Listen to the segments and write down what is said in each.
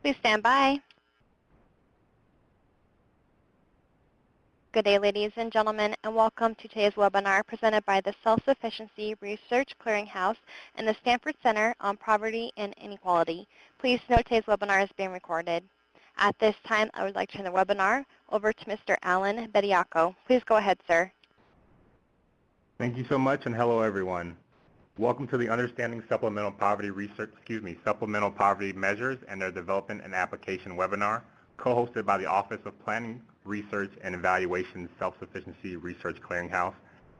Please stand by. Good day, ladies and gentlemen, and welcome to today's webinar presented by the Self-Sufficiency Research Clearinghouse and the Stanford Center on Poverty and Inequality. Please note today's webinar is being recorded. At this time, I would like to turn the webinar over to Mr. Alan Bediaco. Please go ahead, sir. Thank you so much, and hello, everyone. Welcome to the Understanding Supplemental Poverty Supplemental Poverty Measures and Their Development and Application webinar, co-hosted by the Office of Planning, Research, and Evaluation Self-Sufficiency Research Clearinghouse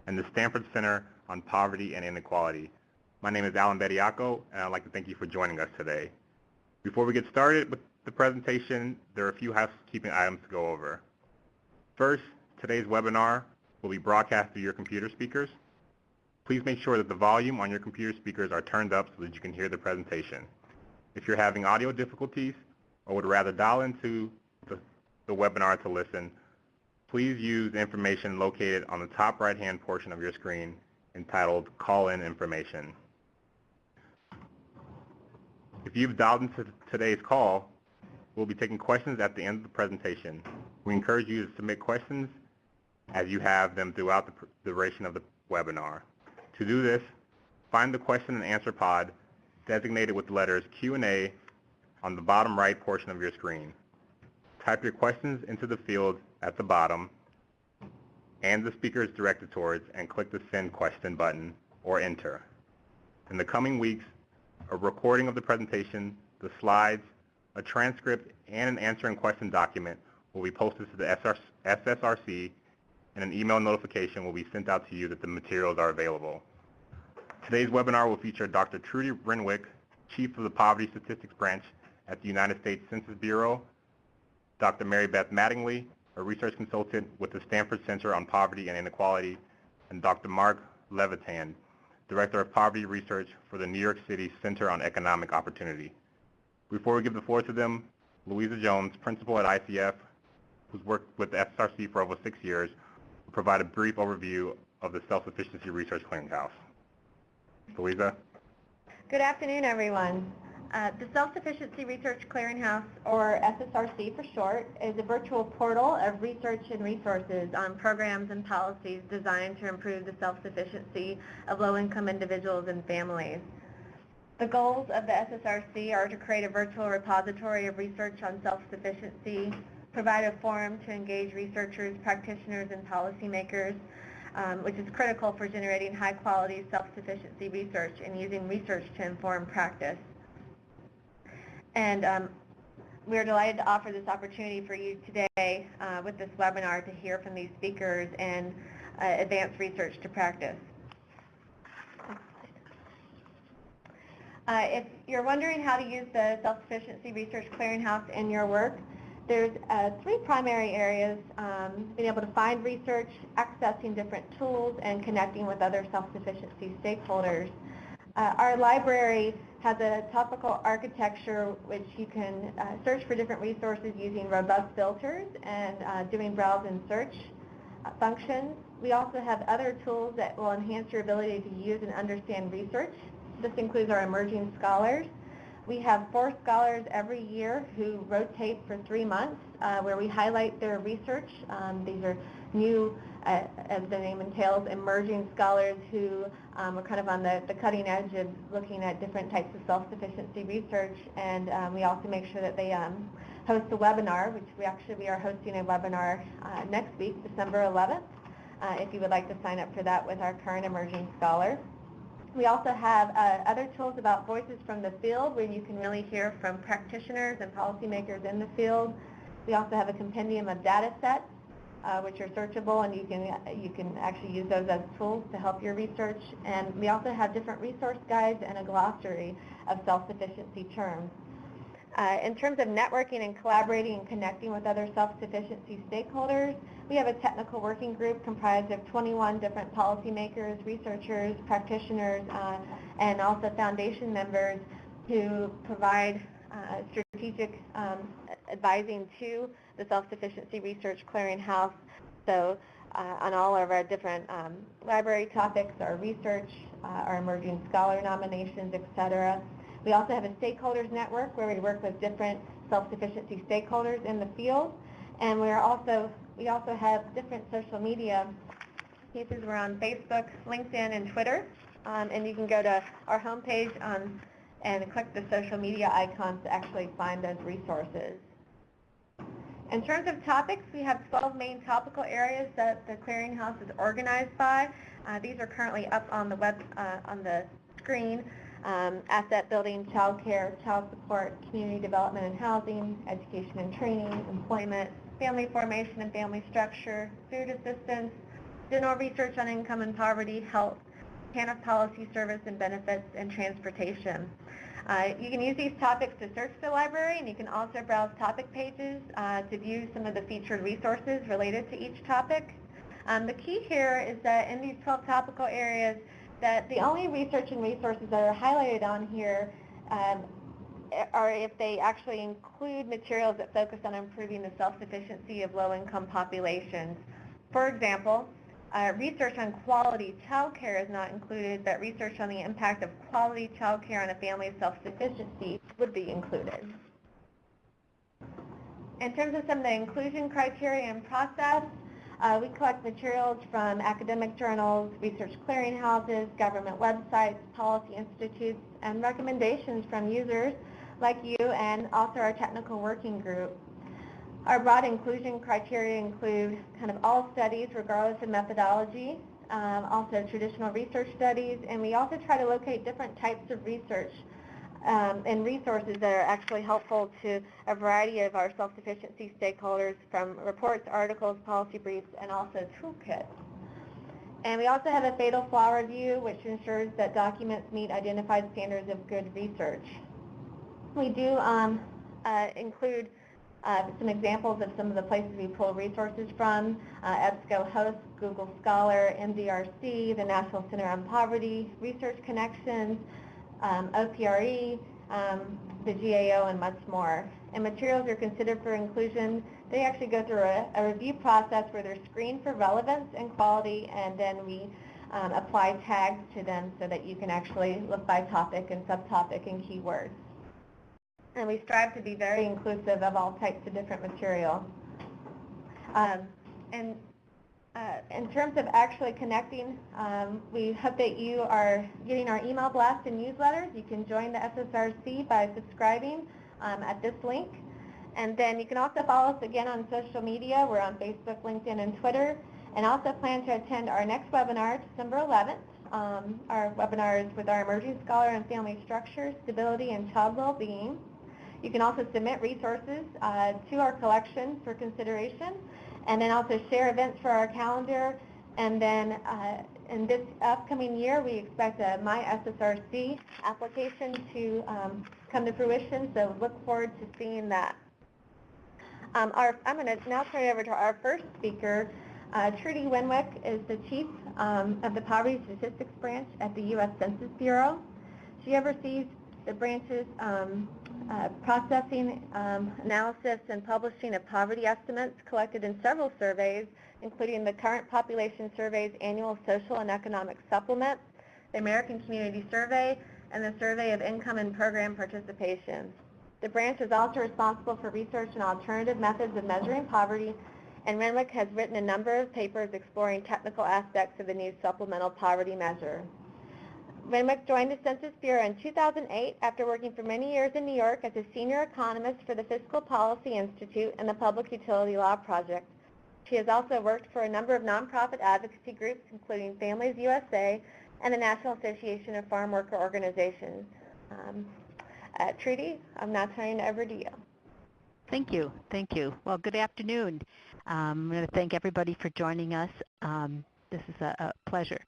and the Stanford Center on Poverty and Inequality. My name is Alan Bediaco, and I'd like to thank you for joining us today. Before we get started with the presentation, there are a few housekeeping items to go over. First, today's webinar will be broadcast through your computer speakers. Please make sure that the volume on your computer speakers are turned up so that you can hear the presentation. If you're having audio difficulties or would rather dial into the webinar to listen, please use the information located on the top right-hand portion of your screen entitled Call-in Information. If you've dialed into today's call, we'll be taking questions at the end of the presentation. We encourage you to submit questions as you have them throughout the duration of the webinar. To do this, find the question and answer pod designated with the letters Q&A on the bottom right portion of your screen. Type your questions into the field at the bottom and the speaker is directed towards and click the Send Question button or Enter. In the coming weeks, a recording of the presentation, the slides, a transcript, and an answering question document will be posted to the SSRC, and an email notification will be sent out to you that the materials are available. Today's webinar will feature Dr. Trudi Renwick, Chief of the Poverty Statistics Branch at the United States Census Bureau, Dr. Marybeth Mattingly, a research consultant with the Stanford Center on Poverty and Inequality, and Dr. Mark Levitan, Director of Poverty Research for the New York City Center on Economic Opportunity. Before we give the floor to them, Louisa Jones, Principal at ICF, who's worked with the SSRC for over 6 years, will provide a brief overview of the Self-Sufficiency Research Clearinghouse. Louisa? Good afternoon, everyone. The Self-Sufficiency Research Clearinghouse, or SSRC for short, is a virtual portal of research and resources on programs and policies designed to improve the self-sufficiency of low-income individuals and families. The goals of the SSRC are to create a virtual repository of research on self-sufficiency, provide a forum to engage researchers, practitioners, and policymakers, which is critical for generating high-quality self-sufficiency research and using research to inform practice. And we're delighted to offer this opportunity for you today with this webinar to hear from these speakers and advance research to practice. If you're wondering how to use the Self-Sufficiency Research Clearinghouse in your work, there's 3 primary areas: being able to find research, accessing different tools, and connecting with other self-sufficiency stakeholders. Our library has a topical architecture which you can search for different resources using robust filters and doing browse and search functions. We also have other tools that will enhance your ability to use and understand research. This includes our emerging scholars. We have 4 scholars every year who rotate for 3 months where we highlight their research. These are new, as the name entails, emerging scholars who are kind of on the cutting edge of looking at different types of self-sufficiency research. And we also make sure that they host a webinar, which we are hosting a webinar next week, December 11th, if you would like to sign up for that with our current emerging scholar. We also have other tools about voices from the field where you can really hear from practitioners and policymakers in the field. We also have a compendium of data sets which are searchable, and you can actually use those as tools to help your research. And we also have different resource guides and a glossary of self-sufficiency terms. In terms of networking and collaborating and connecting with other self-sufficiency stakeholders, we have a technical working group comprised of 21 different policymakers, researchers, practitioners, and also foundation members who provide strategic advising to the Self-Sufficiency Research Clearinghouse. So on all of our different library topics, our research, our emerging scholar nominations, etc. We also have a stakeholders network where we work with different self-sufficiency stakeholders in the field. And we also have different social media pieces. We're on Facebook, LinkedIn, and Twitter. And you can go to our homepage and click the social media icons to actually find those resources. In terms of topics, we have 12 main topical areas that the clearinghouse is organized by. These are currently up on the screen. Asset building, child care, child support, community development and housing, education and training, employment, family formation and family structure, food assistance, general research on income and poverty, health, TANF policy, service and benefits, and transportation. You can use these topics to search the library, and you can also browse topic pages to view some of the featured resources related to each topic. The key here is that in these 12 topical areas, that the only research and resources that are highlighted on here are if they actually include materials that focus on improving the self-sufficiency of low-income populations. For example, research on quality child care is not included, but research on the impact of quality child care on a family's self-sufficiency would be included. In terms of some of the inclusion criteria and process, we collect materials from academic journals, research clearinghouses, government websites, policy institutes, and recommendations from users like you and also our technical working group. Our broad inclusion criteria include kind of all studies regardless of methodology, also traditional research studies, and we also try to locate different types of research and resources that are actually helpful to a variety of our self-sufficiency stakeholders, from reports, articles, policy briefs, and also toolkits. And we also have a fatal flaw review, which ensures that documents meet identified standards of good research. We do include some examples of some of the places we pull resources from: EBSCO Host, Google Scholar, MDRC, the National Center on Poverty, Research Connections, OPRE, the GAO, and much more. And materials are considered for inclusion. They actually go through a review process where they're screened for relevance and quality, and then we apply tags to them so that you can actually look by topic and subtopic and keywords. And we strive to be very inclusive of all types of different material. In terms of actually connecting, we hope that you are getting our email blast and newsletters. You can join the SSRC by subscribing at this link. And then you can also follow us again on social media. We're on Facebook, LinkedIn, and Twitter. And also plan to attend our next webinar, December 11th. Our webinar is with our Emerging Scholar on Family Structure, Stability, and Child Well-Being. You can also submit resources to our collection for consideration, and then also share events for our calendar. And then in this upcoming year, we expect a My SSRC application to come to fruition, so look forward to seeing that. I'm going to now turn it over to our first speaker. Trudi Renwick is the Chief of the Poverty Statistics Branch at the U.S. Census Bureau. She oversees the branch's processing, analysis, and publishing of poverty estimates collected in several surveys, including the Current Population Survey's annual Social and Economic Supplement, the American Community Survey, and the Survey of Income and Program Participation. The branch is also responsible for research and alternative methods of measuring poverty, and Renwick has written a number of papers exploring technical aspects of the new supplemental poverty measure. Renwick joined the Census Bureau in 2008 after working for many years in New York as a senior economist for the Fiscal Policy Institute and the Public Utility Law Project. She has also worked for a number of nonprofit advocacy groups, including Families USA and the National Association of Farm Worker Organizations. Trudi, I'm now turning it over to you. Thank you. Thank you. Well, good afternoon. I'm going to thank everybody for joining us. This is a pleasure.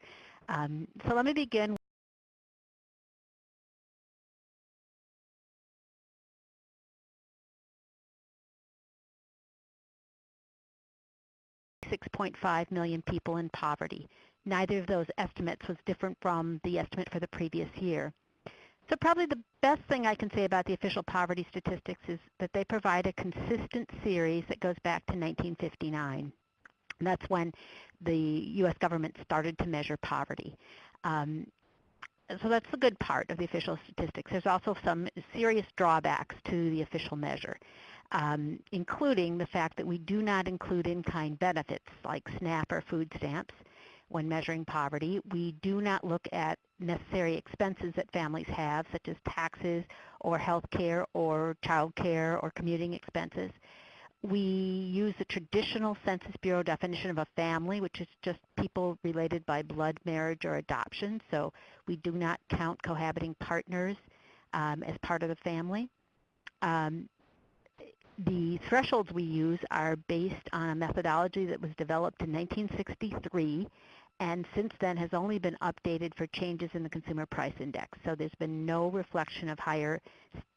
So let me begin. 6.5 million people in poverty. Neither of those estimates was different from the estimate for the previous year. So probably the best thing I can say about the official poverty statistics is that they provide a consistent series that goes back to 1959. And that's when the U.S. government started to measure poverty. so that's the good part of the official statistics. There's also some serious drawbacks to the official measure, including the fact that we do not include in-kind benefits like SNAP or food stamps when measuring poverty. We do not look at necessary expenses that families have, such as taxes or health care or child care or commuting expenses. We use the traditional Census Bureau definition of a family, which is just people related by blood, marriage, or adoption. So we do not count cohabiting partners as part of the family. The thresholds we use are based on a methodology that was developed in 1963 and since then has only been updated for changes in the Consumer Price Index. So there's been no reflection of higher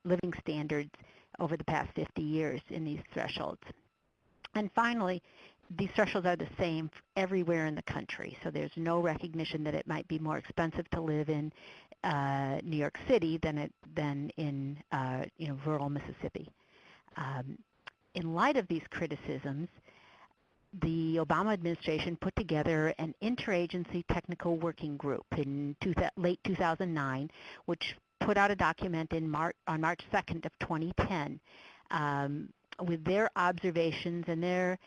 living standards over the past 50 years in these thresholds. And finally, these thresholds are the same everywhere in the country. So there's no recognition that it might be more expensive to live in New York City than in rural Mississippi. In light of these criticisms, the Obama administration put together an interagency technical working group in late 2009, which put out a document on March 2nd of 2010 with their observations and their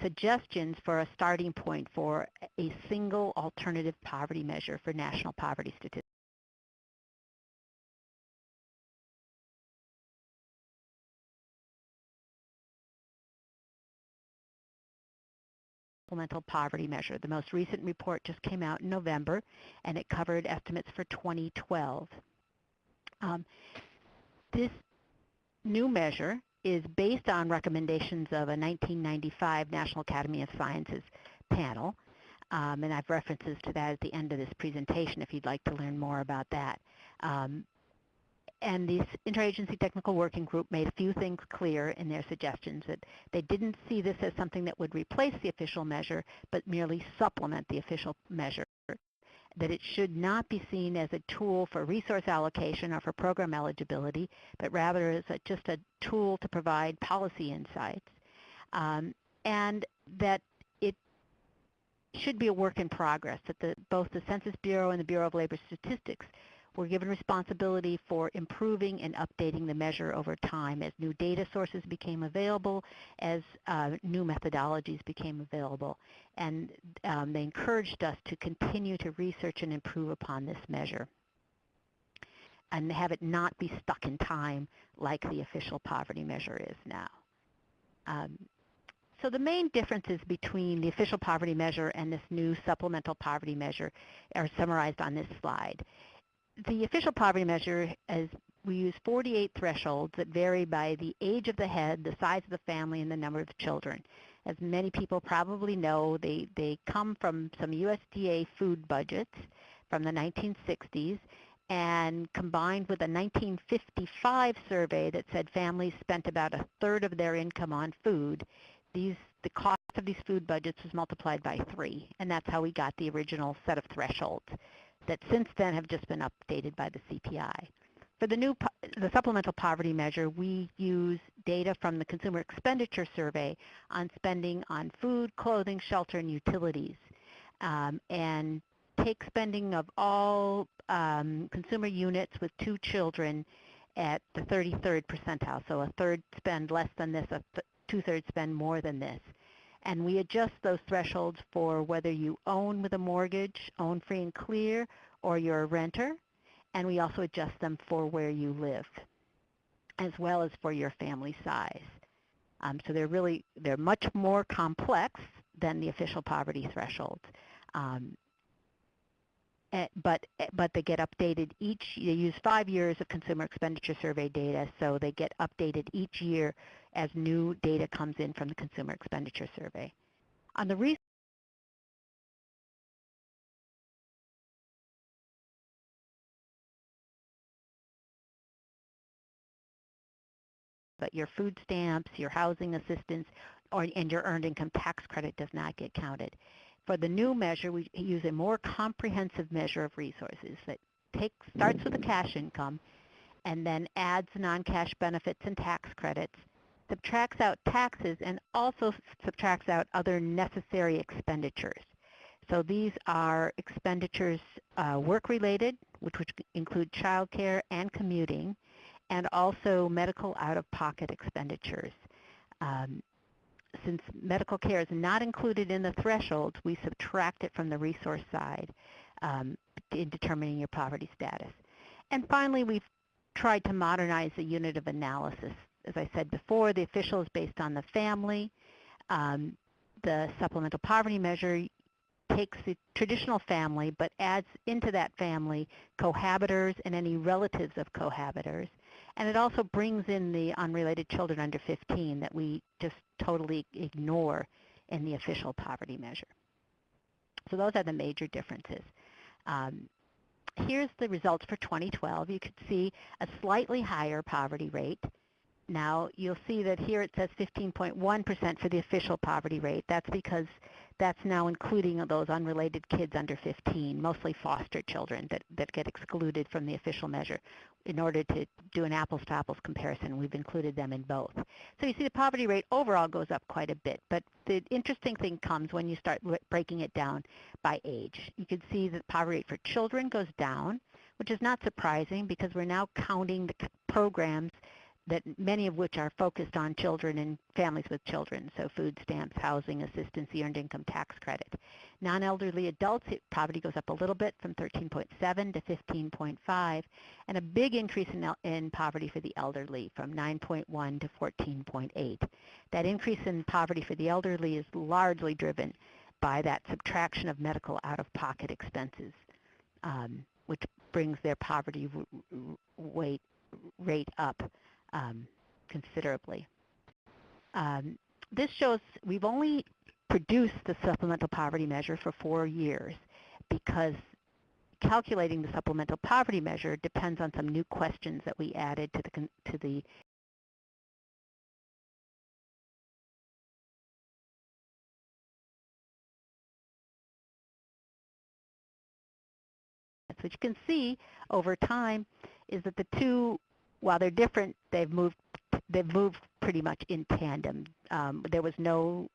suggestions for a starting point for a single alternative poverty measure for national poverty statistics. Supplemental poverty measure. The most recent report just came out in November, and it covered estimates for 2012. This new measure is based on recommendations of a 1995 National Academy of Sciences panel, and I have references to that at the end of this presentation if you'd like to learn more about that. And this interagency technical working group made a few things clear in their suggestions, that they didn't see this as something that would replace the official measure, but merely supplement the official measure, that it should not be seen as a tool for resource allocation or for program eligibility, but rather as just a tool to provide policy insights, and that it should be a work in progress, that both the Census Bureau and the Bureau of Labor Statistics were given responsibility for improving and updating the measure over time as new data sources became available, as new methodologies became available. And they encouraged us to continue to research and improve upon this measure and have it not be stuck in time like the official poverty measure is now. So the main differences between the official poverty measure and this new supplemental poverty measure are summarized on this slide. The official poverty measure, as we use 48 thresholds that vary by the age of the head, the size of the family, and the number of children. As many people probably know, they come from some USDA food budgets from the 1960s and combined with a 1955 survey that said families spent about a third of their income on food. The cost of these food budgets was multiplied by 3, and that's how we got the original set of thresholds that since then have just been updated by the CPI. For the supplemental poverty measure, we use data from the Consumer Expenditure Survey on spending on food, clothing, shelter, and utilities, and take spending of all consumer units with 2 children at the 33rd percentile. So a third spend less than this, two-thirds spend more than this. And we adjust those thresholds for whether you own with a mortgage, own free and clear, or you're a renter. And we also adjust them for where you live, as well as for your family size. So they're much more complex than the official poverty thresholds. But they get updated they use 5 years of Consumer Expenditure Survey data, so they get updated each year as new data comes in from the Consumer Expenditure Survey. On the but your food stamps, your housing assistance, and your earned income tax credit does not get counted. For the new measure, we use a more comprehensive measure of resources that starts with the cash income and then adds non-cash benefits and tax credits, subtracts out taxes, and also subtracts out other necessary expenditures. So these are expenditures work-related, which would include childcare and commuting, and also medical out-of-pocket expenditures. Since medical care is not included in the thresholds, we subtract it from the resource side in determining your poverty status. And finally, we've tried to modernize the unit of analysis. As I said before, the official is based on the family. The supplemental poverty measure takes the traditional family but adds into that family cohabitors and any relatives of cohabitors. And it also brings in the unrelated children under 15 that we just totally ignore in the official poverty measure. So those are the major differences. Here's the results for 2012. You could see a slightly higher poverty rate. Now, you'll see that here it says 15.1% for the official poverty rate. That's because that's now including those unrelated kids under 15, mostly foster children that get excluded from the official measure. In order to do an apples-to-apples comparison, we've included them in both. So you see the poverty rate overall goes up quite a bit, but the interesting thing comes when you start breaking it down by age. You can see that the poverty rate for children goes down, which is not surprising because we're now counting the programs that many of which are focused on children and families with children, so food stamps, housing assistance, the earned income tax credit. Non-elderly adults, poverty goes up a little bit from 13.7 to 15.5, and a big increase in poverty for the elderly from 9.1 to 14.8. That increase in poverty for the elderly is largely driven by that subtraction of medical out-of-pocket expenses, which brings their poverty rate up considerably. This shows we've only produced the supplemental poverty measure for 4 years because calculating the supplemental poverty measure depends on some new questions that we added to the So what you can see over time is that the two, while they're different, they've moved pretty much in tandem. There was no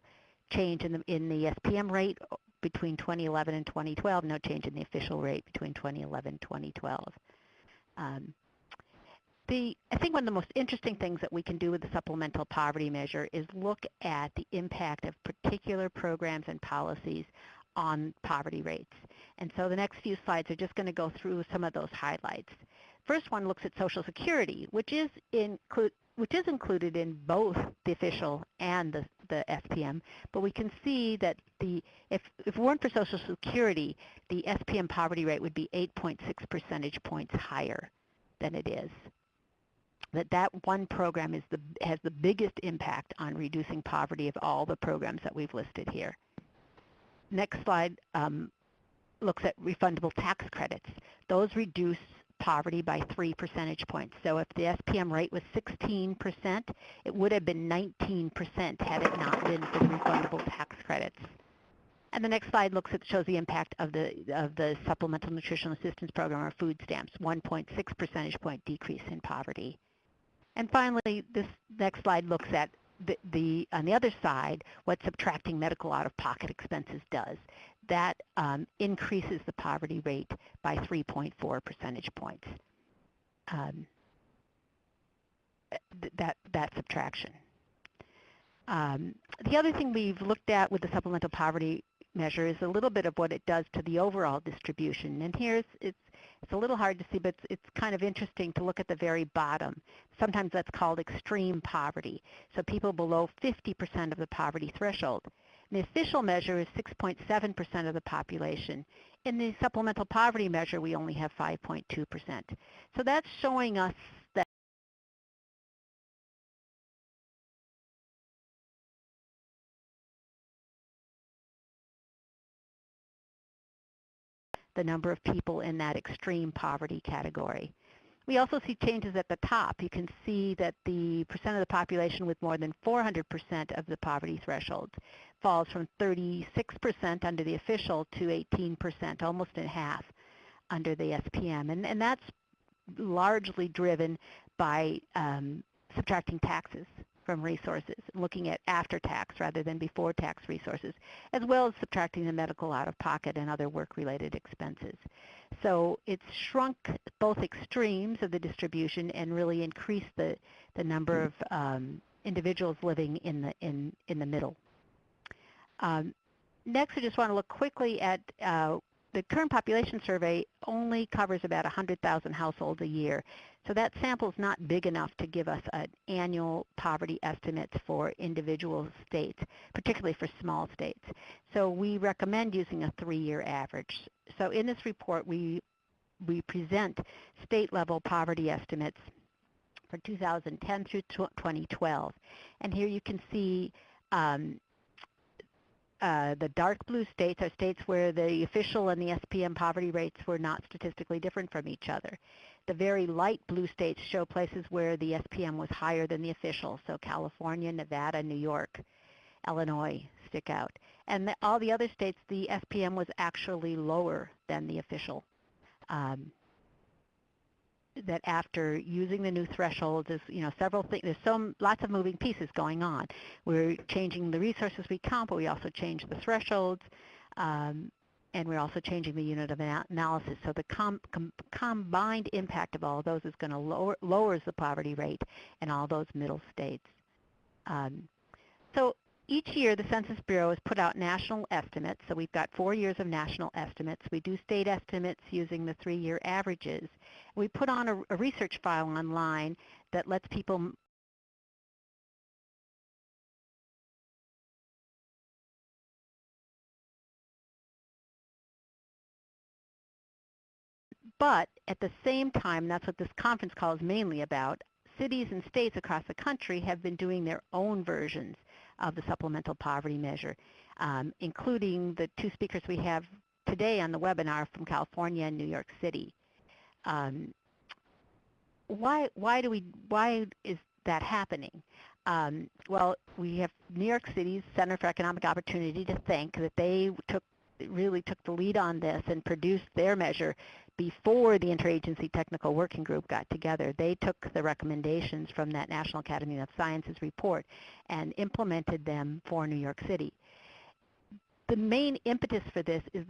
change in the SPM rate between 2011 and 2012, no change in the official rate between 2011 and 2012. I think one of the most interesting things that we can do with the supplemental poverty measure is look at the impact of particular programs and policies on poverty rates. And so the next few slides are just going to go through some of those highlights. First one looks at Social Security, which is included in both the official and the SPM, but we can see that if it weren't for Social Security, the SPM poverty rate would be 8.6 percentage points higher than it is. That one program has the biggest impact on reducing poverty of all the programs that we've listed here. Next slide looks at refundable tax credits. Those reduce poverty by 3 percentage points. So if the SPM rate was 16%, it would have been 19% had it not been for the refundable tax credits. And the next slide shows the impact of the Supplemental Nutritional Assistance Program, or food stamps, 1.6 percentage point decrease in poverty. And finally, this next slide looks at on the other side, what subtracting medical out-of-pocket expenses does. That increases the poverty rate by 3.4 percentage points. That subtraction. The other thing we've looked at with the supplemental poverty measure is a little bit of what it does to the overall distribution. And here it's a little hard to see, but it's kind of interesting to look at the very bottom. Sometimes that's called extreme poverty, so people below 50% of the poverty threshold. And the official measure is 6.7% of the population. In the supplemental poverty measure, we only have 5.2%. So that's showing us that the number of people in that extreme poverty category. We also see changes at the top. You can see that the percent of the population with more than 400% of the poverty threshold falls from 36% under the official to 18%, almost in half under the SPM. And that's largely driven by subtracting taxes from resources, looking at after-tax rather than before-tax resources, as well as subtracting the medical out-of-pocket and other work-related expenses. So it's shrunk both extremes of the distribution and really increased the number of individuals living in the middle. Next, I just want to look quickly at the current population survey only covers about 100,000 households a year. So that sample is not big enough to give us an annual poverty estimates for individual states, particularly for small states. So we recommend using a 3-year average. So in this report, we present state-level poverty estimates for 2010 through 2012. And here you can see the dark blue states are states where the official and the SPM poverty rates were not statistically different from each other. The very light blue states show places where the SPM was higher than the official, so California, Nevada, New York, Illinois stick out. And all the other states, the SPM was actually lower than the official. That after using the new thresholds, is several things. There's lots of moving pieces going on. We're changing the resources we count, but we also change the thresholds, and we're also changing the unit of analysis. So the combined impact of all of those is going to lowers the poverty rate in all those middle states. So each year, the Census Bureau has put out national estimates. So we've got 4 years of national estimates. We do state estimates using the 3-year averages. We put on a research file online that lets people but at the same time, that's what this conference call is mainly about, cities and states across the country have been doing their own versions of the supplemental poverty measure, including the 2 speakers we have today on the webinar from California and New York City. Why is that happening? Well, we have New York City's Center for Economic Opportunity to thank that they really took the lead on this and produced their measure before the Interagency Technical Working Group got together. They took the recommendations from that National Academy of Sciences report and implemented them for New York City. The main impetus for this is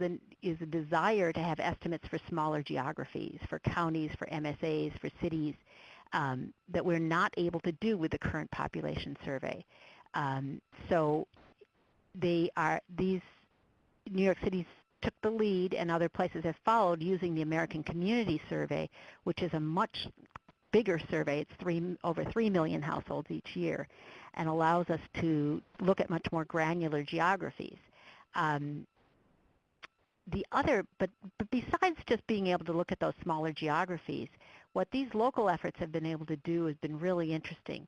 a desire to have estimates for smaller geographies, for counties, for MSAs, for cities, that we're not able to do with the current population survey. So these New York City's took the lead, and other places have followed using the American Community Survey, which is a much bigger survey. It's over 3 million households each year, and allows us to look at much more granular geographies. But besides just being able to look at those smaller geographies, what these local efforts have been able to do has been really interesting.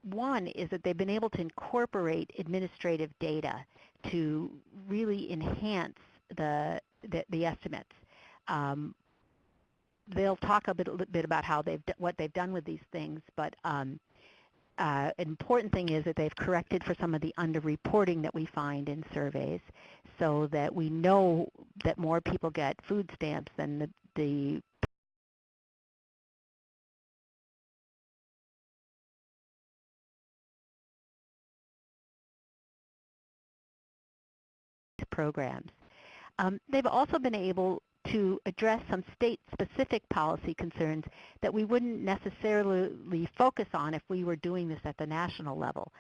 One is that they've been able to incorporate administrative data to really enhance the estimates. They'll talk a bit about how what they've done with these things, but an important thing is that they've corrected for some of the underreporting that we find in surveys, so that we know that more people get food stamps than the programs. They've also been able to address some state-specific policy concerns that we wouldn't necessarily focus on if we were doing this at the national level.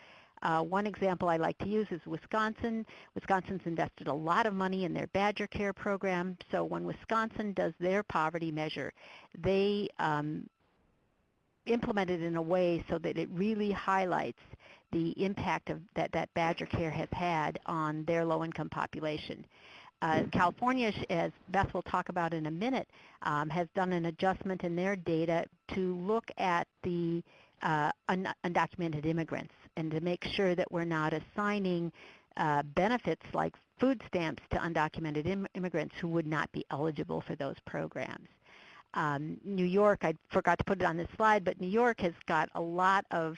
One example I like to use is Wisconsin. Wisconsin's invested a lot of money in their Badger Care program, so when Wisconsin does their poverty measure, they implement it in a way so that it really highlights the impact that Badger Care has had on their low-income population. California, as Beth will talk about in a minute, has done an adjustment in their data to look at the undocumented immigrants and to make sure that we're not assigning benefits like food stamps to undocumented immigrants who would not be eligible for those programs. New York, I forgot to put it on this slide, but New York has got a lot of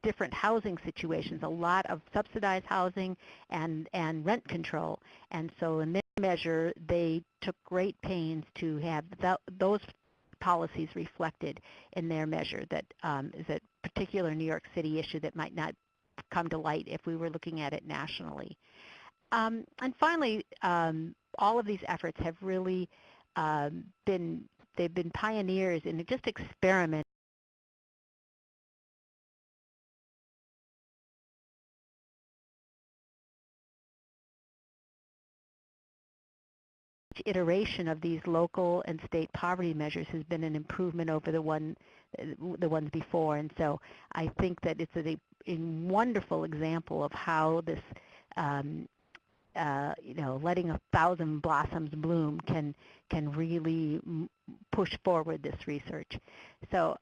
different housing situations, a lot of subsidized housing and rent control. And so in their measure, they took great pains to have those policies reflected in their measure, that particular New York City issue that might not come to light if we were looking at it nationally. And finally, all of these efforts have really they've been pioneers in just experimenting iteration of these local and state poverty measures has been an improvement over the ones before, and so I think that it's a wonderful example of how this, letting 1,000 blossoms bloom can really push forward this research. So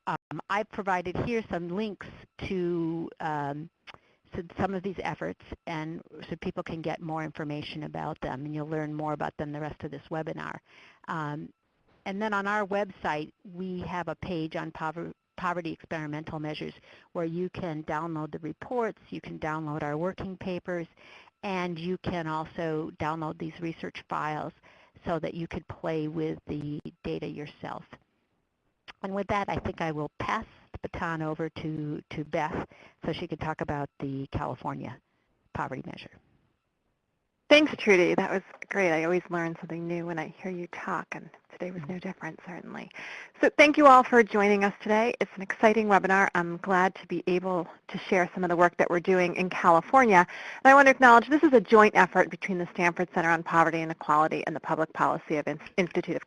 I've provided here some links to some of these efforts, and so people can get more information about them, and you'll learn more about them the rest of this webinar. And then on our website, we have a page on poverty experimental measures where you can download the reports, you can download our working papers, and you can also download these research files so that you could play with the data yourself. And with that, I think I will pass the baton over to Beth so she can talk about the California poverty measure. Thanks, Trudi. That was great. I always learn something new when I hear you talk, and today was no different, certainly. So thank you all for joining us today. It's an exciting webinar. I'm glad to be able to share some of the work that we're doing in California. And I want to acknowledge this is a joint effort between the Stanford Center on Poverty and Equality and the Public Policy of Institute of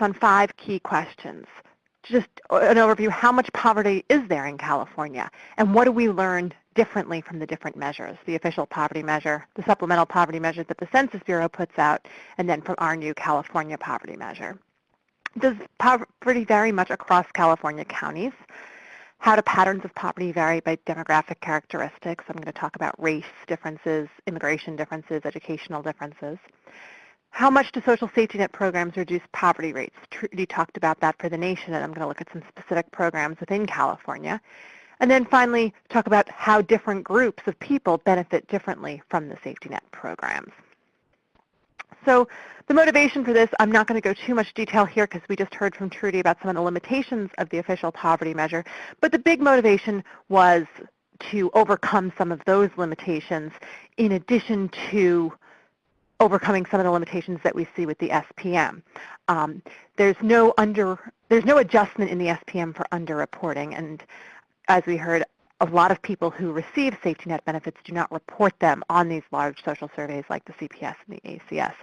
on 5 key questions. Just an overview, how much poverty is there in California? And what do we learn differently from the different measures, the official poverty measure, the supplemental poverty measure that the Census Bureau puts out, and then from our new California poverty measure? Does poverty vary much across California counties? How do patterns of poverty vary by demographic characteristics? I'm going to talk about race differences, immigration differences, educational differences. How much do social safety net programs reduce poverty rates? Trudi talked about that for the nation, and I'm going to look at some specific programs within California. And then finally, talk about how different groups of people benefit differently from the safety net programs. So the motivation for this, I'm not going to go too much detail here because we just heard from Trudi about some of the limitations of the official poverty measure, but the big motivation was to overcome some of those limitations in addition to overcoming some of the limitations that we see with the SPM. There's no adjustment in the SPM for underreporting, and as we heard, a lot of people who receive safety net benefits do not report them on these large social surveys like the CPS and the ACS,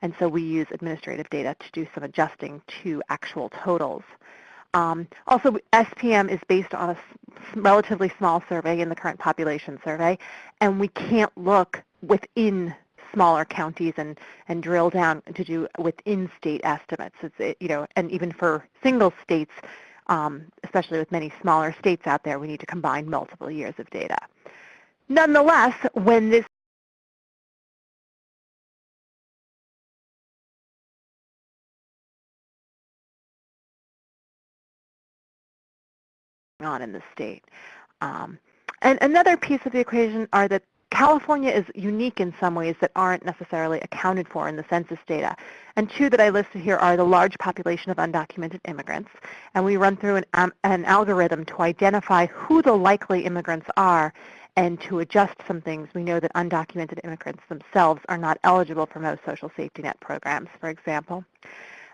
and so we use administrative data to do some adjusting to actual totals. Also, SPM is based on a relatively small survey in the current population survey, and we can't look within smaller counties and drill down to do within state estimates. And even for single states, especially with many smaller states out there, we need to combine multiple years of data. Nonetheless, when this on in the state. And another piece of the equation are that California is unique in some ways that aren't necessarily accounted for in the census data. And 2 that I listed here are the large population of undocumented immigrants. And we run through an algorithm to identify who the likely immigrants are and to adjust some things. We know that undocumented immigrants themselves are not eligible for most social safety net programs, for example.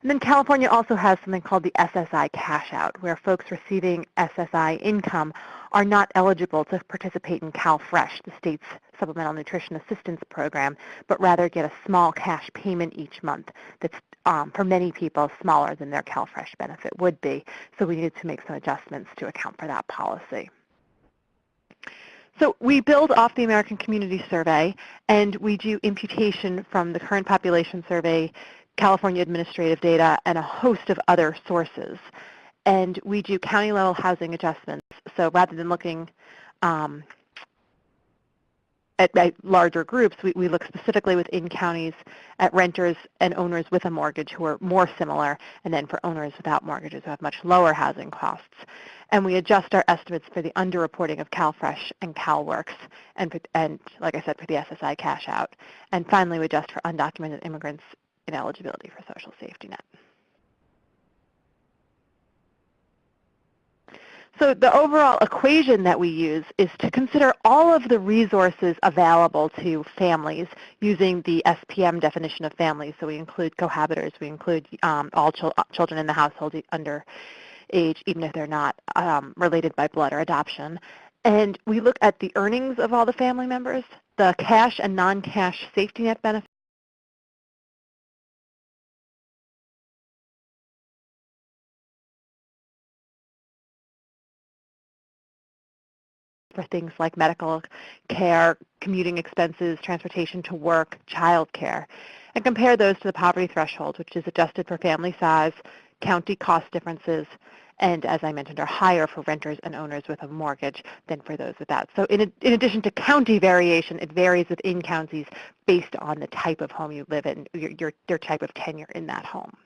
And then California also has something called the SSI cash out, where folks receiving SSI income are not eligible to participate in CalFresh, the state's supplemental nutrition assistance program, but rather get a small cash payment each month that's, for many people, smaller than their CalFresh benefit would be. So we needed to make some adjustments to account for that policy. So we build off the American Community Survey, and we do imputation from the current population survey, California administrative data, and a host of other sources. And we do county-level housing adjustments. So rather than looking at at larger groups, we look specifically within counties at renters and owners with a mortgage who are more similar, and then for owners without mortgages who have much lower housing costs. And we adjust our estimates for the underreporting of CalFresh and CalWorks, and like I said, for the SSI cash out. And finally, we adjust for undocumented immigrants' ineligibility for social safety net. So the overall equation that we use is to consider all of the resources available to families using the SPM definition of families. So we include cohabitors, we include all children in the household under age, even if they're not related by blood or adoption. And we look at the earnings of all the family members, the cash and non-cash safety net benefits, for things like medical care, commuting expenses, transportation to work, child care, and compare those to the poverty threshold, which is adjusted for family size, county cost differences, and as I mentioned, are higher for renters and owners with a mortgage than for those without. So in addition to county variation, it varies within counties based on the type of home you live in, your type of tenure in that home.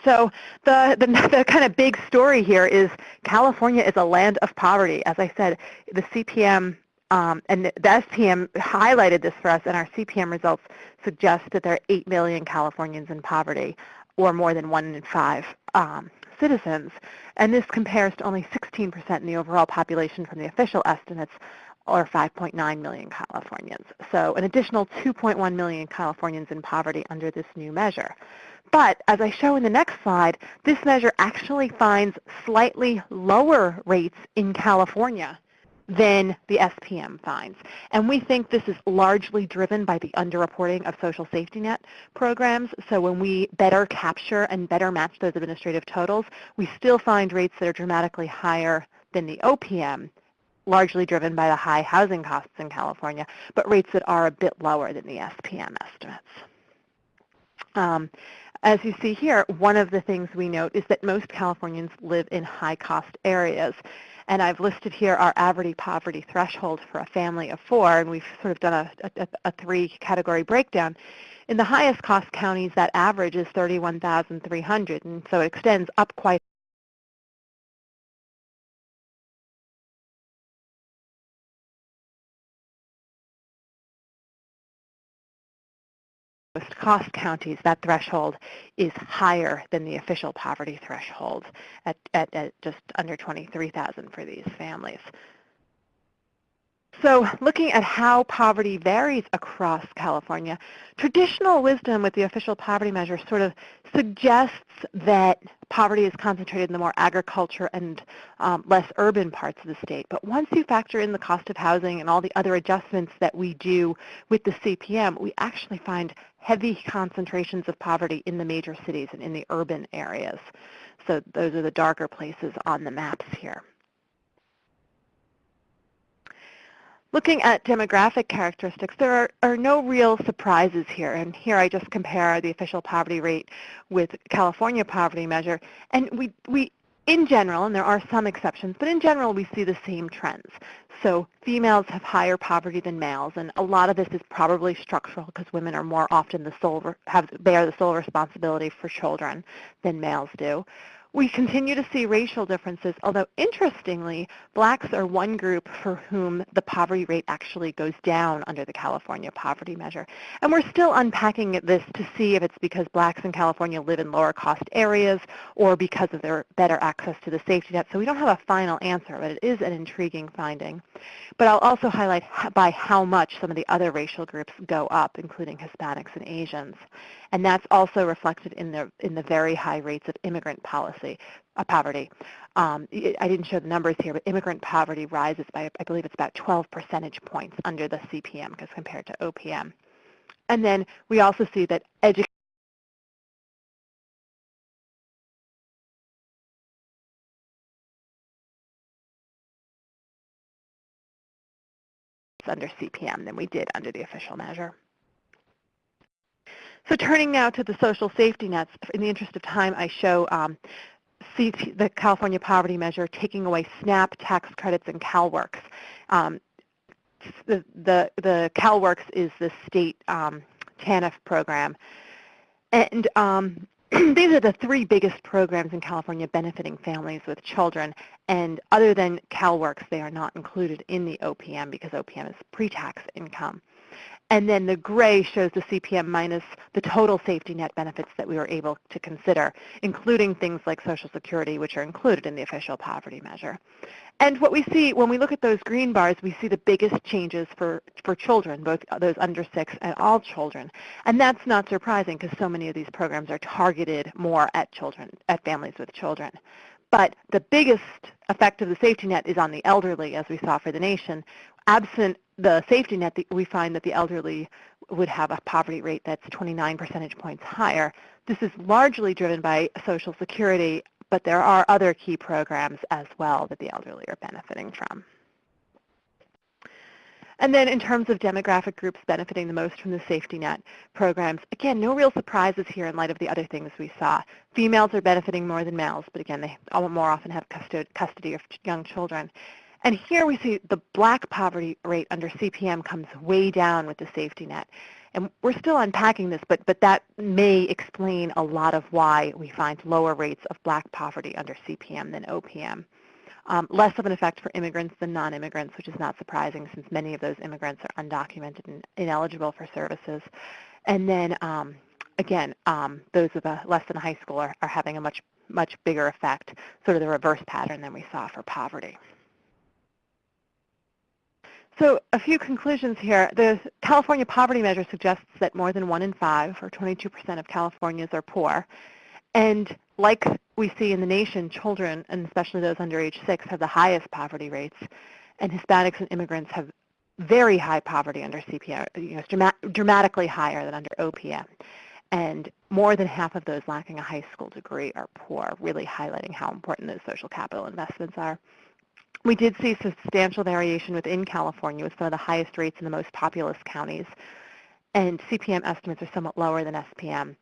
So the kind of big story here is California is a land of poverty. As I said, the CPM and the SPM highlighted this for us, and our CPM results suggest that there are 8 million Californians in poverty, or more than 1 in 5 citizens. And this compares to only 16% in the overall population from the official estimates, or 5.9 million Californians. So an additional 2.1 million Californians in poverty under this new measure. But as I show in the next slide, this measure actually finds slightly lower rates in California than the SPM finds. And we think this is largely driven by the underreporting of social safety net programs. So when we better capture and better match those administrative totals, we still find rates that are dramatically higher than the OPM, largely driven by the high housing costs in California, but rates that are a bit lower than the SPM estimates. As you see here, one of the things we note is that most Californians live in high-cost areas. And I've listed here our average poverty threshold for a family of 4, and we've sort of done a 3-category breakdown. In the highest cost counties, that average is $31,300, and so it extends up quite most cost counties. That threshold is higher than the official poverty threshold at just under $23,000 for these families. So looking at how poverty varies across California, traditional wisdom with the official poverty measure sort of suggests that poverty is concentrated in the more agriculture and less urban parts of the state. But once you factor in the cost of housing and all the other adjustments that we do with the CPM, we actually find heavy concentrations of poverty in the major cities and in the urban areas. So those are the darker places on the maps here. Looking at demographic characteristics, there are no real surprises here. And here I just compare the official poverty rate with California poverty measure. And we in general, and there are some exceptions, but in general we see the same trends. So females have higher poverty than males, and a lot of this is probably structural because women are more often bear the sole responsibility for children than males do. We continue to see racial differences, although interestingly, blacks are one group for whom the poverty rate actually goes down under the California poverty measure. And we're still unpacking this to see if it's because blacks in California live in lower cost areas or because of their better access to the safety net. So we don't have a final answer, but it is an intriguing finding. But I'll also highlight by how much some of the other racial groups go up, including Hispanics and Asians. And that's also reflected in the very high rates of immigrant poverty. I didn't show the numbers here, but immigrant poverty rises by, I believe it's about 12 percentage points under the CPM as compared to OPM. And then we also see that education under CPM than we did under the official measure. So turning now to the social safety nets, in the interest of time, I show the California poverty measure taking away SNAP tax credits and CalWORKs. The CalWORKs is the state TANF program. And these are the three biggest programs in California benefiting families with children. And other than CalWORKs, they are not included in the OPM because OPM is pre-tax income. And then the gray shows the CPM minus the total safety net benefits that we were able to consider, including things like Social Security, which are included in the official poverty measure. And what we see when we look at those green bars, we see the biggest changes for children, both those under 6 and all children. And that's not surprising because so many of these programs are targeted more at children, at families with children. But the biggest effect of the safety net is on the elderly, as we saw for the nation. Absent the safety net, we find that the elderly would have a poverty rate that's 29 percentage points higher. This is largely driven by Social Security, but there are other key programs as well that the elderly are benefiting from. And then in terms of demographic groups benefiting the most from the safety net programs, again, no real surprises here in light of the other things we saw. Females are benefiting more than males, but again, they more often have custody of young children. And here we see the black poverty rate under CPM comes way down with the safety net. And we're still unpacking this, but that may explain a lot of why we find lower rates of black poverty under CPM than OPM. Less of an effect for immigrants than non-immigrants, which is not surprising since many of those immigrants are undocumented and ineligible for services. And then, again, those with less than a high school are having a much bigger effect, sort of the reverse pattern than we saw for poverty. So a few conclusions here. The California poverty measure suggests that more than 1 in 5, or 22% of Californians, are poor. And like we see in the nation, children, and especially those under age 6, have the highest poverty rates. And Hispanics and immigrants have very high poverty under CPM, dramatically higher than under OPM. And more than half of those lacking a high school degree are poor, really highlighting how important those social capital investments are. We did see substantial variation within California with some of the highest rates in the most populous counties. And CPM estimates are somewhat lower than SPM.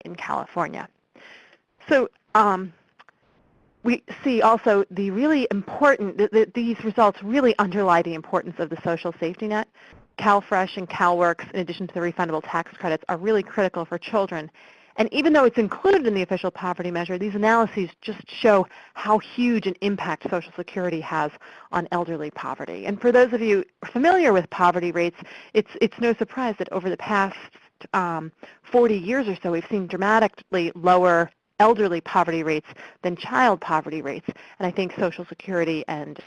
In California. So we see also the really important, these results really underlie the importance of the social safety net. CalFresh and CalWORKs, in addition to the refundable tax credits, are really critical for children. And even though it's included in the official poverty measure, these analyses just show how huge an impact Social Security has on elderly poverty. And for those of you familiar with poverty rates, it's no surprise that over the past 40 years or so, we've seen dramatically lower elderly poverty rates than child poverty rates. And I think Social Security and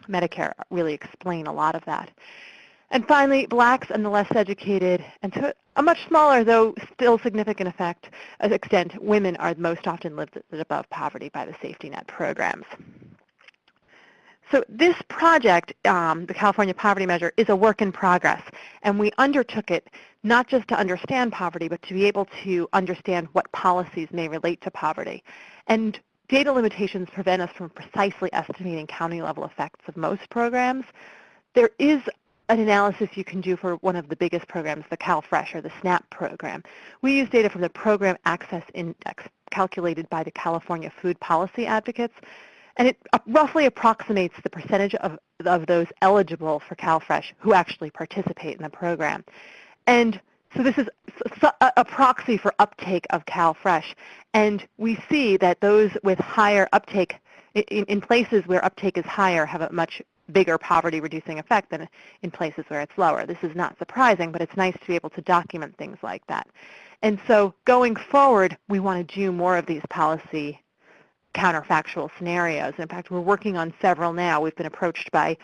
Medicare really explain a lot of that. And finally, blacks and the less educated, and to a much smaller, though still significant extent, women are most often lived above poverty by the safety net programs. So this project, the California Poverty Measure, is a work in progress, and we undertook it not just to understand poverty, but to be able to understand what policies may relate to poverty. And data limitations prevent us from precisely estimating county-level effects of most programs. There is an analysis you can do for one of the biggest programs, the CalFresh or the SNAP program. We use data from the Program Access Index calculated by the California Food Policy Advocates, and it roughly approximates the percentage of those eligible for CalFresh who actually participate in the program. And so this is a proxy for uptake of CalFresh, and we see that those with higher uptake, in places where uptake is higher, have a much bigger poverty-reducing effect than in places where it's lower. This is not surprising, but it's nice to be able to document things like that. And so going forward, we want to do more of these policy counterfactual scenarios. In fact, we're working on several now. We've been approached by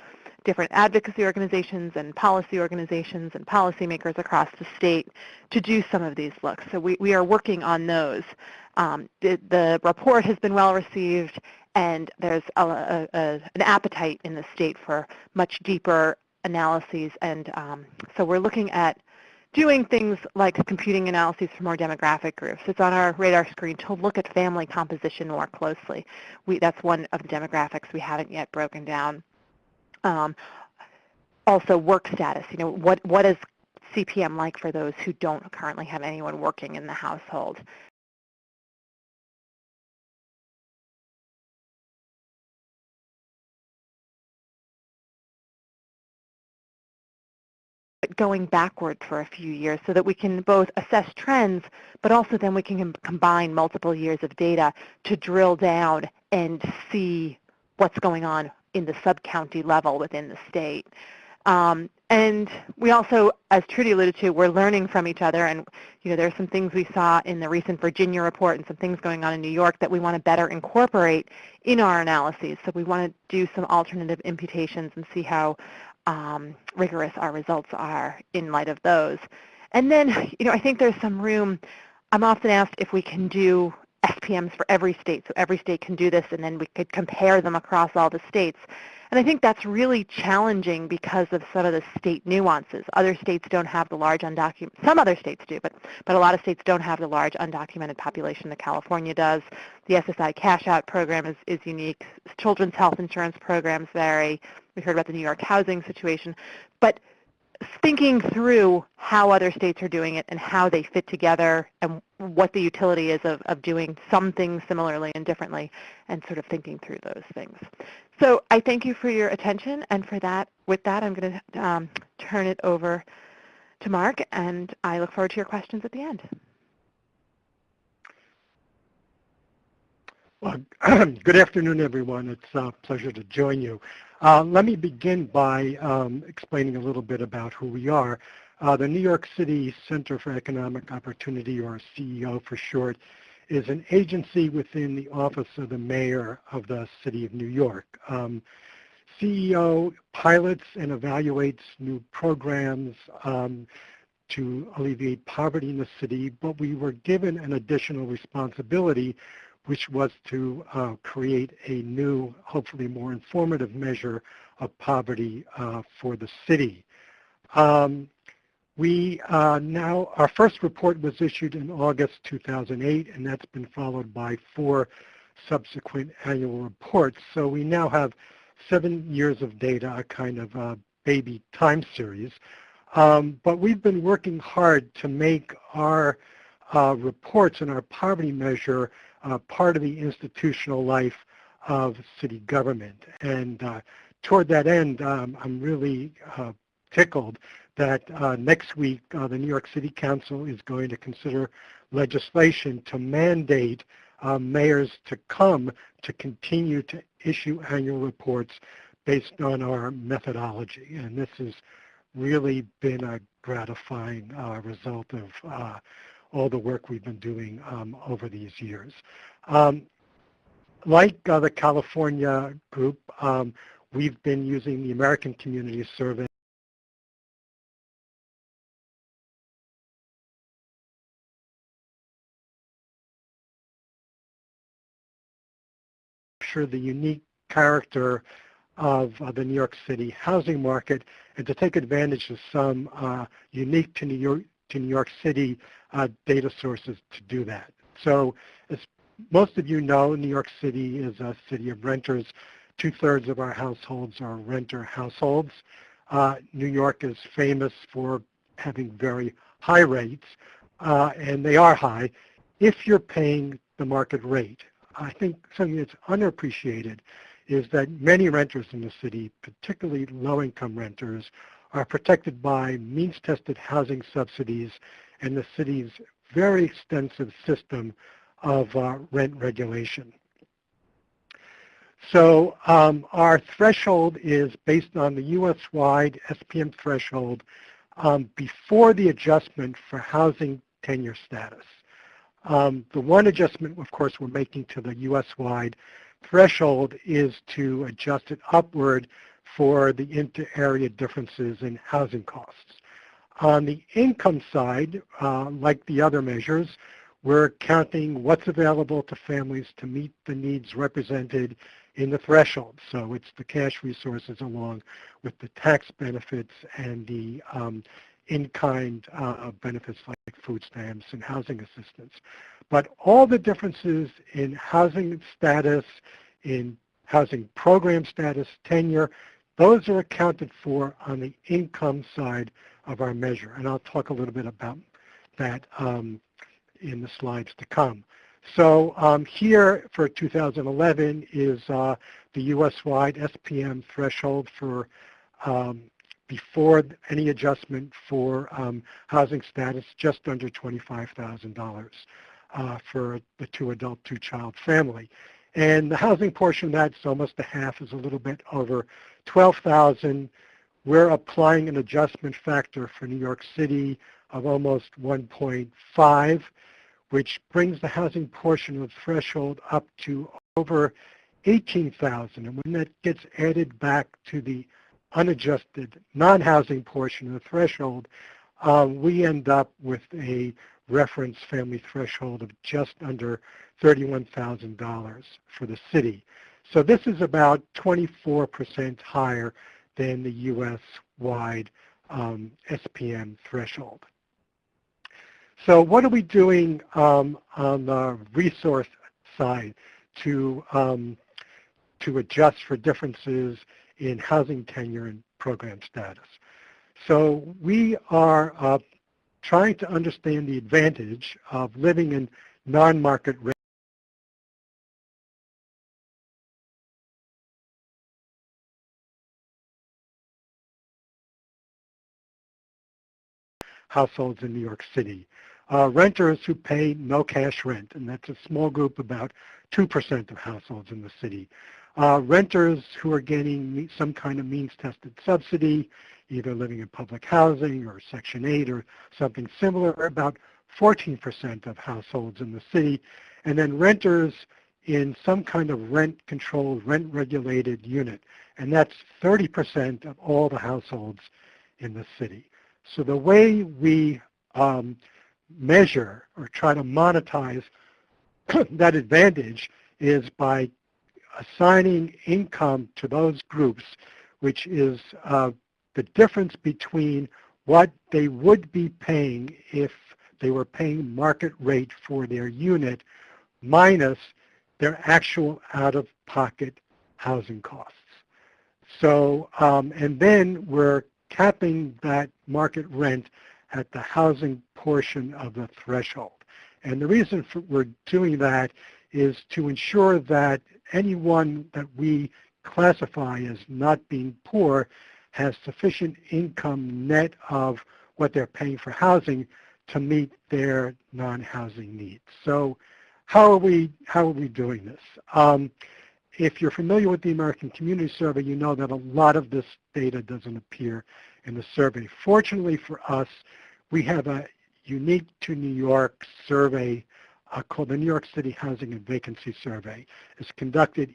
different advocacy organizations and policy organizations and policymakers across the state to do some of these looks. So we are working on those. The report has been well received, and there's an appetite in the state for much deeper analyses. And so we're looking at doing things like computing analyses for more demographic groups. It's on our radar screen to look at family composition more closely. That's one of the demographics we haven't yet broken down. also work status. What is CPM like for those who don't currently have anyone working in the household? Going backward for a few years so that we can both assess trends, but also then we can combine multiple years of data to drill down and see what's going on in the sub-county level within the state. And we also, as Trudi alluded to, we're learning from each other, and there are some things we saw in the recent Virginia report and some things going on in New York that we want to better incorporate in our analyses. So we want to do some alternative imputations and see how rigorous our results are in light of those. And then, I think there's some room. I'm often asked if we can do SPMs for every state, so every state can do this, and then we could compare them across all the states. And I think that's really challenging because of some of the state nuances. Other states don't have the large undocumented, some other states do, but a lot of states don't have the large undocumented population that California does. The SSI cash-out program is unique. Children's health insurance programs vary. We heard about the New York housing situation. But thinking through how other states are doing it and how they fit together and what the utility is of doing some things similarly and differently, and sort of thinking through those things. So I thank you for your attention, and with that, I'm going to turn it over to Mark, and I look forward to your questions at the end. Well, good afternoon, everyone. It's a pleasure to join you. Let me begin by explaining a little bit about who we are. The New York City Center for Economic Opportunity, or CEO for short, is an agency within the Office of the Mayor of the City of New York. CEO pilots and evaluates new programs to alleviate poverty in the city, but we were given an additional responsibility, which was to create a new, hopefully more informative measure of poverty for the city. Our first report was issued in August 2008, and that's been followed by 4 subsequent annual reports. So we now have 7 years of data, a kind of baby time series. But we've been working hard to make our reports and our poverty measure part of the institutional life of city government. And toward that end, I'm really tickled that next week the New York City Council is going to consider legislation to mandate mayors to come to continue to issue annual reports based on our methodology. And this has really been a gratifying result of all the work we've been doing over these years. Like the California group, we've been using the American Community Survey the unique character of the New York City housing market and to take advantage of some unique to New York City data sources to do that. So as most of you know, New York City is a city of renters. 2/3 of our households are renter households. New York is famous for having very high rates, and they are high if you're paying the market rate. I think something that's underappreciated is that many renters in the city, particularly low-income renters, are protected by means-tested housing subsidies and the city's very extensive system of rent regulation. So our threshold is based on the U.S.-wide SPM threshold before the adjustment for housing tenure status. The one adjustment, of course, we're making to the U.S.-wide threshold is to adjust it upward for the inter-area differences in housing costs. On the income side, like the other measures, we're counting what's available to families to meet the needs represented in the threshold. So it's the cash resources along with the tax benefits and the in-kind benefits like food stamps and housing assistance. But all the differences in housing status, in housing program status, tenure, Those are accounted for on the income side of our measure, and I'll talk a little bit about that in the slides to come. So here for 2011 is the U.S.-wide SPM threshold for before any adjustment for housing status, just under $25,000 for the two-adult, two-child family. And the housing portion of that's almost a half, is a little bit over $12,000. We're applying an adjustment factor for New York City of almost 1.5, which brings the housing portion of the threshold up to over $18,000. And when that gets added back to the unadjusted non-housing portion of the threshold, we end up with a reference family threshold of just under $31,000 for the city. So this is about 24% higher than the U.S.-wide SPM threshold. So what are we doing on the resource side to adjust for differences in housing tenure and program status? So we are trying to understand the advantage of living in non-market rate households in New York City. Renters who pay no cash rent, and that's a small group, about 2% of households in the city. Renters who are getting some kind of means-tested subsidy, either living in public housing or Section 8 or something similar, are about 14% of households in the city. And then renters in some kind of rent-controlled, rent-regulated unit, and that's 30% of all the households in the city. So the way we measure or try to monetize that advantage is by assigning income to those groups, which is the difference between what they would be paying if they were paying market rate for their unit minus their actual out-of-pocket housing costs. So, and then we're capping that market rent at the housing portion of the threshold. And the reason we're doing that is to ensure that anyone that we classify as not being poor has sufficient income net of what they're paying for housing to meet their non-housing needs. So how are we doing this? If you're familiar with the American Community Survey, you know that a lot of this data doesn't appear in the survey. Fortunately for us, we have a unique to New York survey called the New York City Housing and Vacancy Survey. It's conducted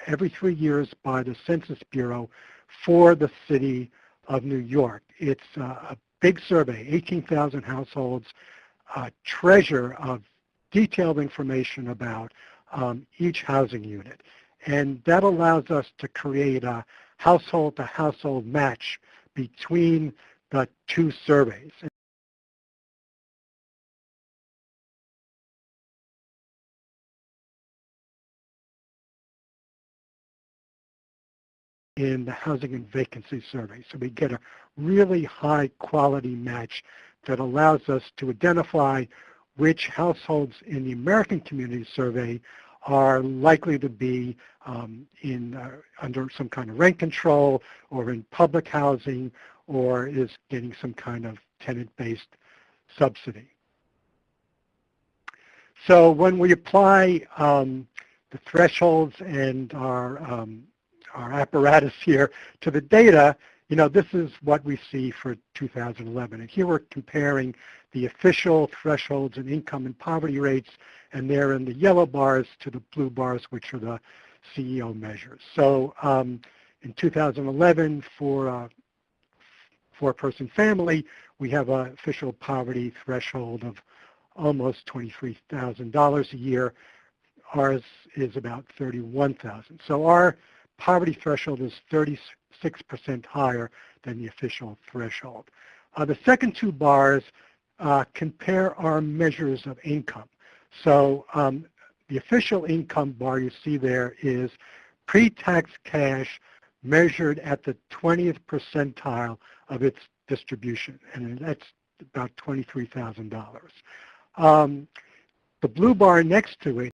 every 3 years by the Census Bureau for the city of New York. It's a big survey, 18,000 households, a treasure of detailed information about each housing unit. And that allows us to create a household-to-household match between the two surveys. In the housing and vacancy survey. So we get a really high quality match that allows us to identify which households in the American Community Survey are likely to be under some kind of rent control or in public housing or is getting some kind of tenant-based subsidy. So when we apply the thresholds and our apparatus here to the data, you know, this is what we see for 2011. And here we're comparing the official thresholds and income and poverty rates, and they're in the yellow bars to the blue bars, which are the CEO measures. So in 2011, for a four-person family, we have an official poverty threshold of almost $23,000 a year. Ours is about $31,000. So our poverty threshold is 36% higher than the official threshold. The second two bars compare our measures of income. So the official income bar you see there is pre-tax cash measured at the 20th percentile of its distribution, and that's about $23,000. The blue bar next to it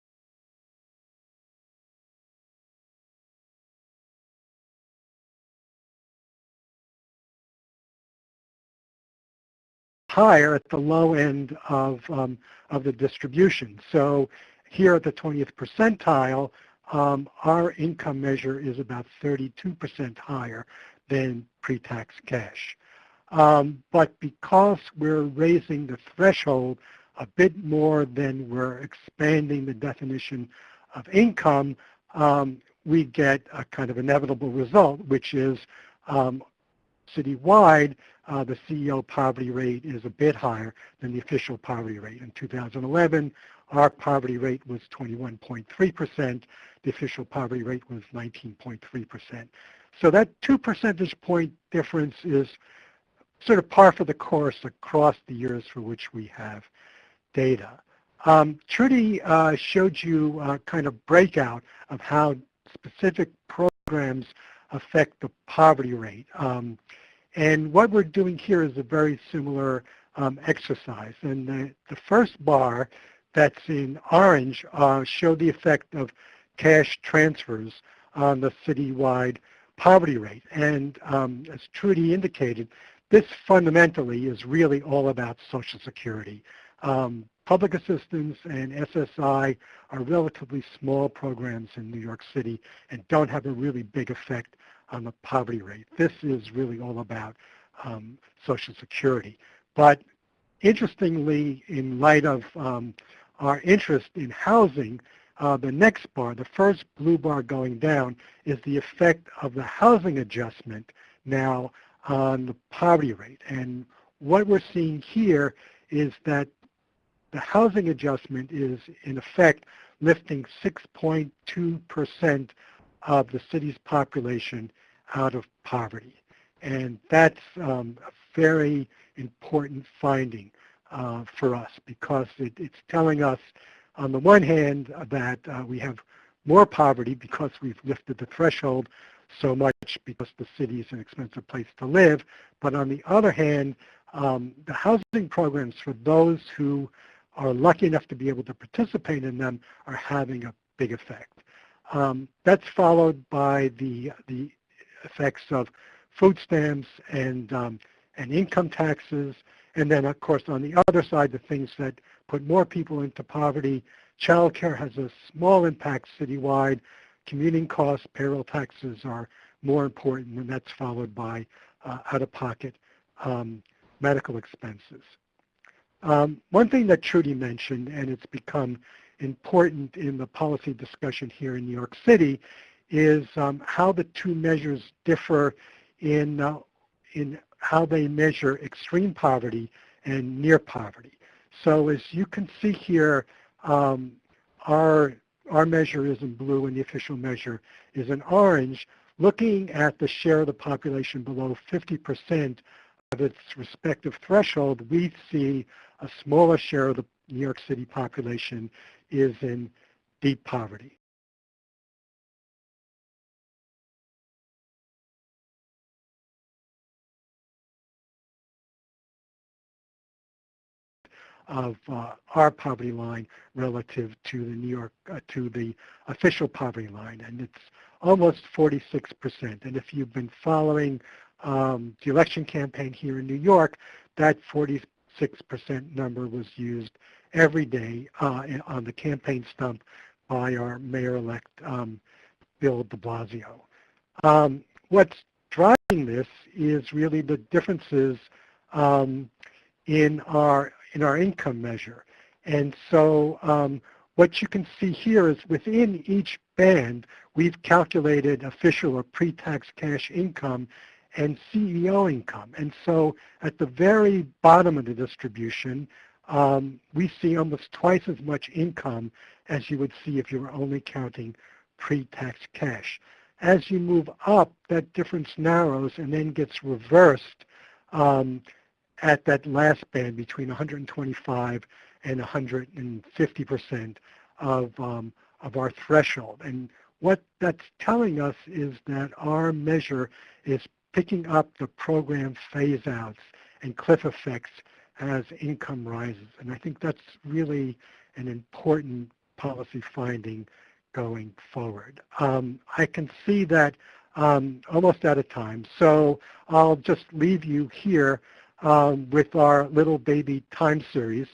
higher at the low end of the distribution. So here at the 20th percentile, our income measure is about 32% higher than pre-tax cash. But because we're raising the threshold a bit more than we're expanding the definition of income, we get a kind of inevitable result, which is citywide, the CEO poverty rate is a bit higher than the official poverty rate. In 2011, our poverty rate was 21.3%. The official poverty rate was 19.3%. So that 2 percentage point difference is sort of par for the course across the years for which we have data. Trudi showed you a kind of breakout of how specific programs affect the poverty rate. And what we're doing here is a very similar exercise. And the first bar that's in orange show the effect of cash transfers on the citywide poverty rate. And as Trudi indicated, this fundamentally is really all about Social Security. Public assistance and SSI are relatively small programs in New York City and don't have a really big effect on the poverty rate. This is really all about Social Security. But interestingly, in light of our interest in housing, the next bar, the first blue bar going down, is the effect of the housing adjustment now on the poverty rate. And what we're seeing here is that the housing adjustment is, in effect, lifting 6.2% of the city's population out of poverty. And that's a very important finding for us, because it's telling us, on the one hand, that we have more poverty because we've lifted the threshold so much because the city is an expensive place to live. But on the other hand, the housing programs for those who are lucky enough to be able to participate in them are having a big effect. That's followed by the effects of food stamps and income taxes. And then, of course, on the other side, the things that put more people into poverty. Childcare has a small impact citywide. Commuting costs, payroll taxes are more important, and that's followed by out-of-pocket medical expenses. One thing that Trudi mentioned, and it's become important in the policy discussion here in New York City, is how the two measures differ in how they measure extreme poverty and near poverty. So as you can see here, our measure is in blue and the official measure is in orange. Looking at the share of the population below 50% of its respective threshold, we see a smaller share of the New York City population is in deep poverty. Of our poverty line relative to the New York, to the official poverty line, and it's almost 46%. And if you've been following the election campaign here in New York, that 46% number was used every day on the campaign stump by our mayor-elect Bill de Blasio. What's driving this is really the differences in our income measure. And so what you can see here is within each band, we've calculated official or pre-tax cash income and CEO income. And so at the very bottom of the distribution, we see almost twice as much income as you would see if you were only counting pre-tax cash. As you move up, that difference narrows and then gets reversed at that last band between 125 and 150% of our threshold. And what that's telling us is that our measure is picking up the program phase-outs and cliff effects as income rises. And I think that's really an important policy finding going forward. I can see that almost out of time, so I'll just leave you here with our little baby time series.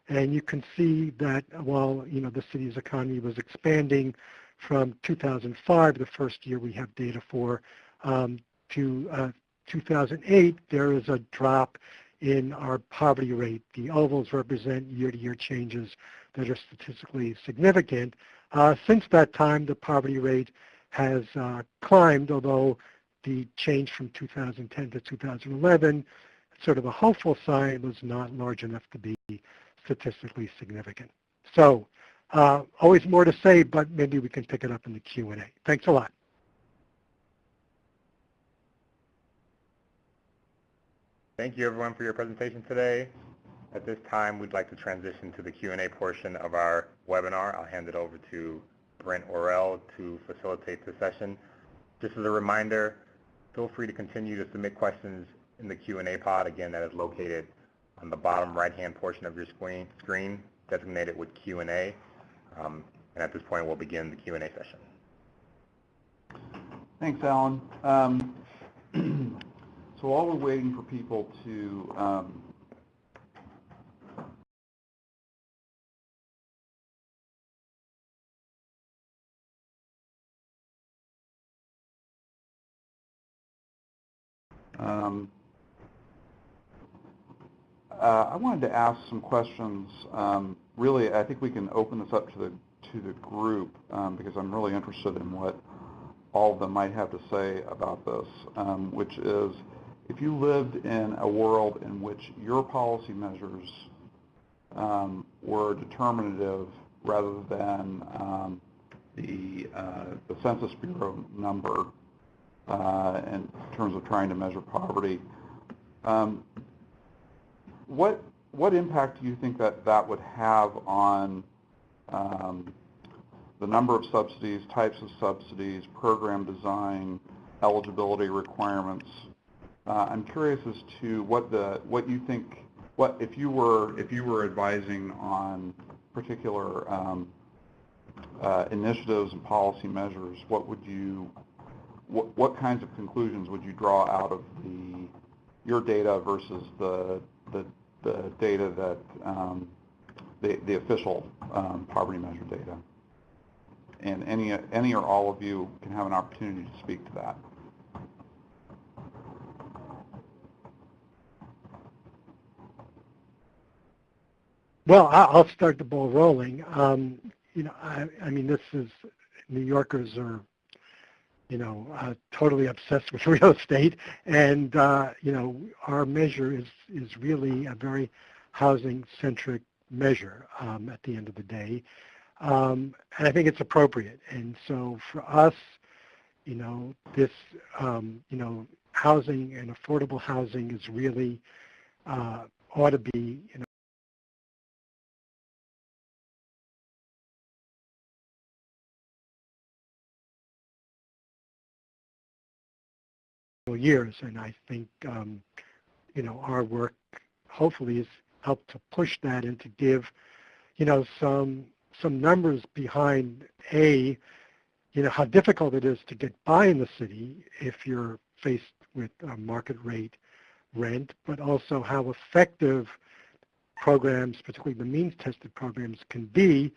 And you can see that while the city's economy was expanding from 2005, the first year we have data for, to 2008, there is a drop in our poverty rate. The ovals represent year-to-year changes that are statistically significant. Since that time, the poverty rate has climbed, although the change from 2010 to 2011, sort of a hopeful sign, was not large enough to be statistically significant. So always more to say, but maybe we can pick it up in the Q&A. Thanks a lot. Thank you, everyone, for your presentation today. At this time, we'd like to transition to the Q&A portion of our webinar. I'll hand it over to Brent Orrell to facilitate the session. Just as a reminder, feel free to continue to submit questions in the Q&A pod. Again, that is located on the bottom right-hand portion of your screen, designated with Q&A. And at this point, we'll begin the Q&A session. Thanks, Alan. So while we're waiting for people to I wanted to ask some questions. Really, I think we can open this up to the group because I'm really interested in what all of them might have to say about this, which is, if you lived in a world in which your policy measures were determinative rather than the Census Bureau number in terms of trying to measure poverty, what impact do you think that would have on the number of subsidies, types of subsidies, program design, eligibility requirements? I'm curious as to what you think. If you were advising on particular initiatives and policy measures, what kinds of conclusions would you draw out of your data versus the data that the official poverty measure data? And any or all of you can have an opportunity to speak to that. Well, I'll start the ball rolling. I mean, this is, New Yorkers are, totally obsessed with real estate, and our measure is really a very housing-centric measure at the end of the day, and I think it's appropriate. And so for us, this, housing and affordable housing is really ought to be, years, and I think our work hopefully has helped to push that and to give some numbers behind how difficult it is to get by in the city if you're faced with a market rate rent, but also how effective programs, particularly the means tested programs, can be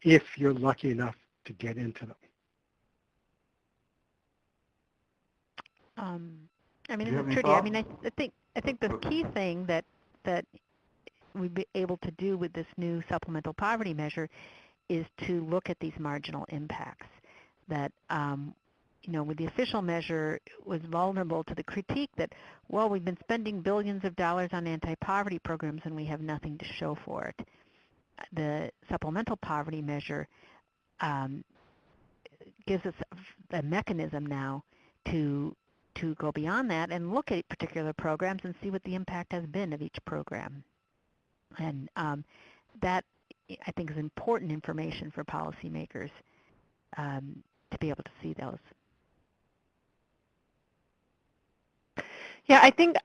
if you're lucky enough to get into them. I mean, Trudi, I mean, I think the key thing that we'd be able to do with this new supplemental poverty measure is to look at these marginal impacts. That with the official measure, it was vulnerable to the critique that, well, we've been spending billions of dollars on anti-poverty programs and we have nothing to show for it. The supplemental poverty measure gives us a mechanism now to go beyond that and look at particular programs and see what the impact has been of each program. And that, I think, is important information for policymakers to be able to see those. Yeah, I think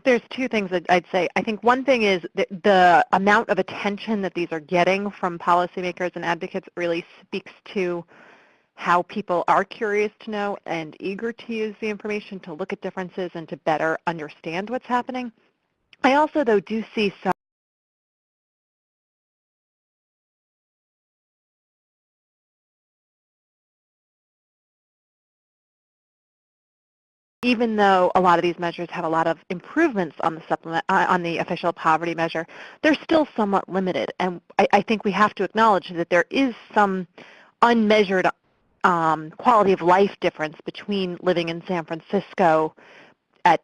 there's two things that I'd say. I think one thing is that the amount of attention that these are getting from policymakers and advocates really speaks to how people are curious to know and eager to use the information to look at differences and to better understand what's happening. I also, though, do see some even though a lot of these measures have a lot of improvements on the official poverty measure, they're still somewhat limited. And I think we have to acknowledge that there is some unmeasured quality of life difference between living in San Francisco at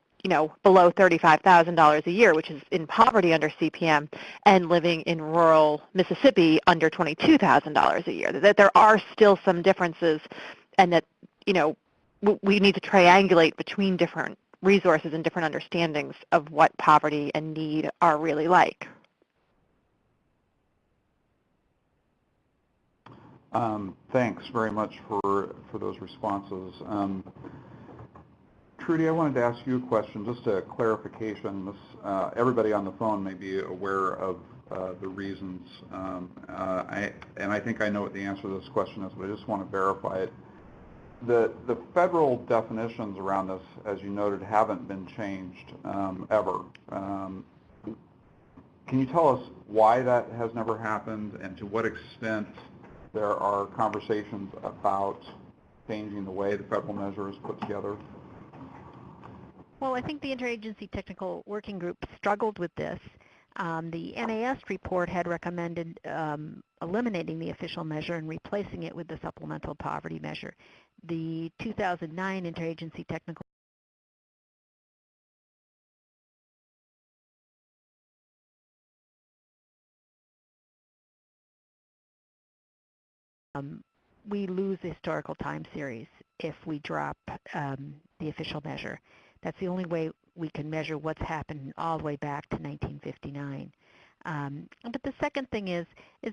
below $35,000 a year, which is in poverty under CPM, and living in rural Mississippi under $22,000 a year. That there are still some differences, and that we need to triangulate between different resources and different understandings of what poverty and need are really like. Thanks very much for those responses. Trudi, I wanted to ask you a question, just a clarification. Everybody on the phone may be aware of the reasons, and I think I know what the answer to this question is, but I just want to verify it. The federal definitions around this, as you noted, haven't been changed ever. Can you tell us why that has never happened, and to what extent there are conversations about changing the way the federal measure is put together? Well, I think the Interagency Technical Working Group struggled with this. The NAS report had recommended eliminating the official measure and replacing it with the supplemental poverty measure. The 2009 Interagency Technical we lose the historical time series if we drop the official measure. That's the only way we can measure what's happened all the way back to 1959. But the second thing is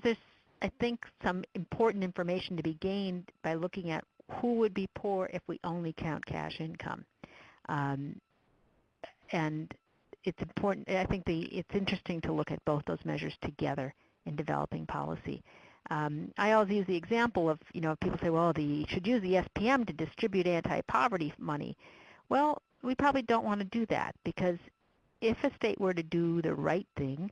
there's, I think, some important information to be gained by looking at who would be poor if we only count cash income. And it's important, I think it's interesting to look at both those measures together in developing policy. I always use the example of, people say, well, you should use the SPM to distribute anti-poverty money. Well, we probably don't want to do that, because if a state were to do the right thing,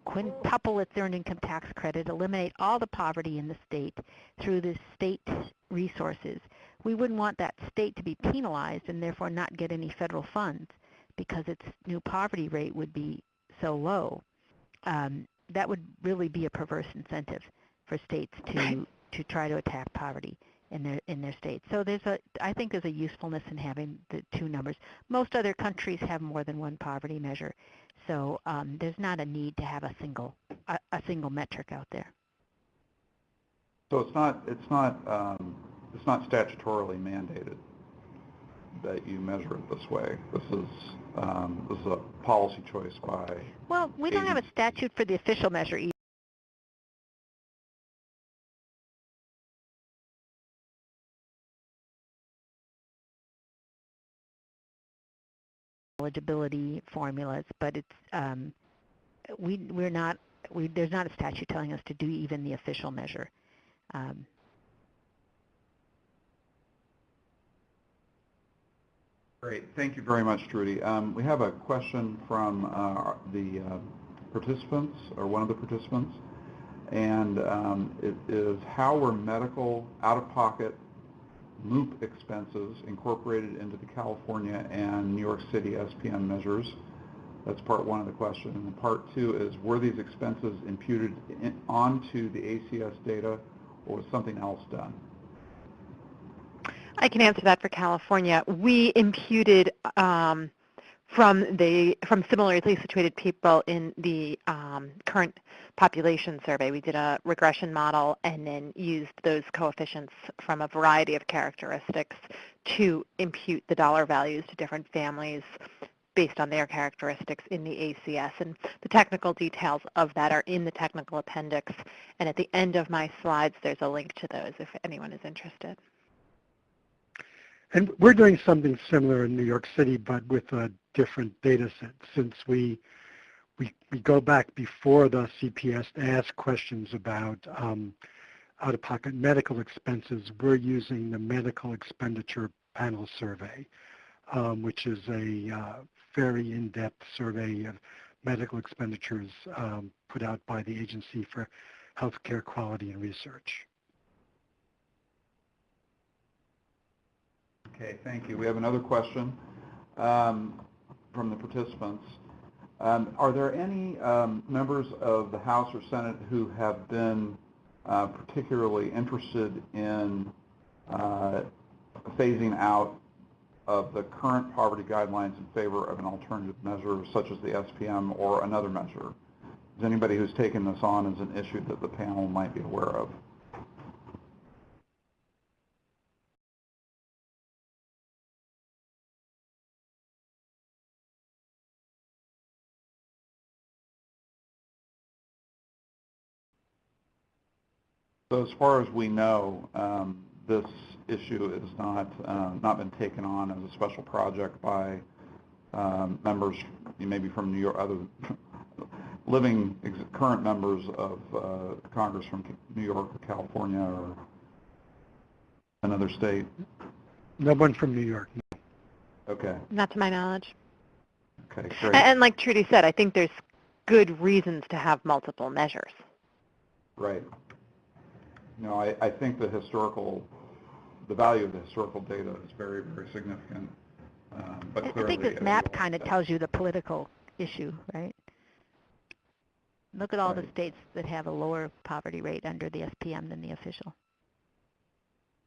quintuple its earned income tax credit, eliminate all the poverty in the state through the state resources, we wouldn't want that state to be penalized and therefore not get any federal funds because its new poverty rate would be so low. That would really be a perverse incentive for states to try to attack poverty in their states. So I think there's a usefulness in having the two numbers. Most other countries have more than one poverty measure, so there's not a need to have a single metric out there. So it's not statutorily mandated that you measure it this way. This is a policy choice by. Well, we don't have a statute for the official measure either. Eligibility formulas, but it's there's not a statute telling us to do even the official measure. Great, thank you very much, Trudi. We have a question from the participants, or one of the participants, and it is, how were medical out-of-pocket MOOP expenses incorporated into the California and New York City SPM measures? That's part one of the question. And part two is, were these expenses imputed onto the ACS data, or was something else done? I can answer that for California. We imputed from similarly situated people in the current population survey. We did a regression model and then used those coefficients from a variety of characteristics to impute the dollar values to different families based on their characteristics in the ACS. And the technical details of that are in the technical appendix. And at the end of my slides, there's a link to those if anyone is interested. And we're doing something similar in New York City, but with a different data set. Since we go back before the CPS to ask questions about out-of-pocket medical expenses, we're using the Medical Expenditure Panel Survey, which is a very in-depth survey of medical expenditures put out by the Agency for Healthcare Quality and Research. Okay, thank you. We have another question from the participants. Are there any members of the House or Senate who have been particularly interested in phasing out of the current poverty guidelines in favor of an alternative measure such as the SPM or another measure? Is anybody who's taken this on as an issue that the panel might be aware of? So as far as we know, this issue is not been taken on as a special project by members, maybe from New York, other current members of Congress from New York or California or another state. No one from New York. No. Okay. Not to my knowledge. Okay, great. And like Trudi said, I think there's good reasons to have multiple measures. Right. No, I think the value of the historical data is very, very significant. But I think this map kind of tells you the political issue, right? Look at all the states that have a lower poverty rate under the SPM than the official.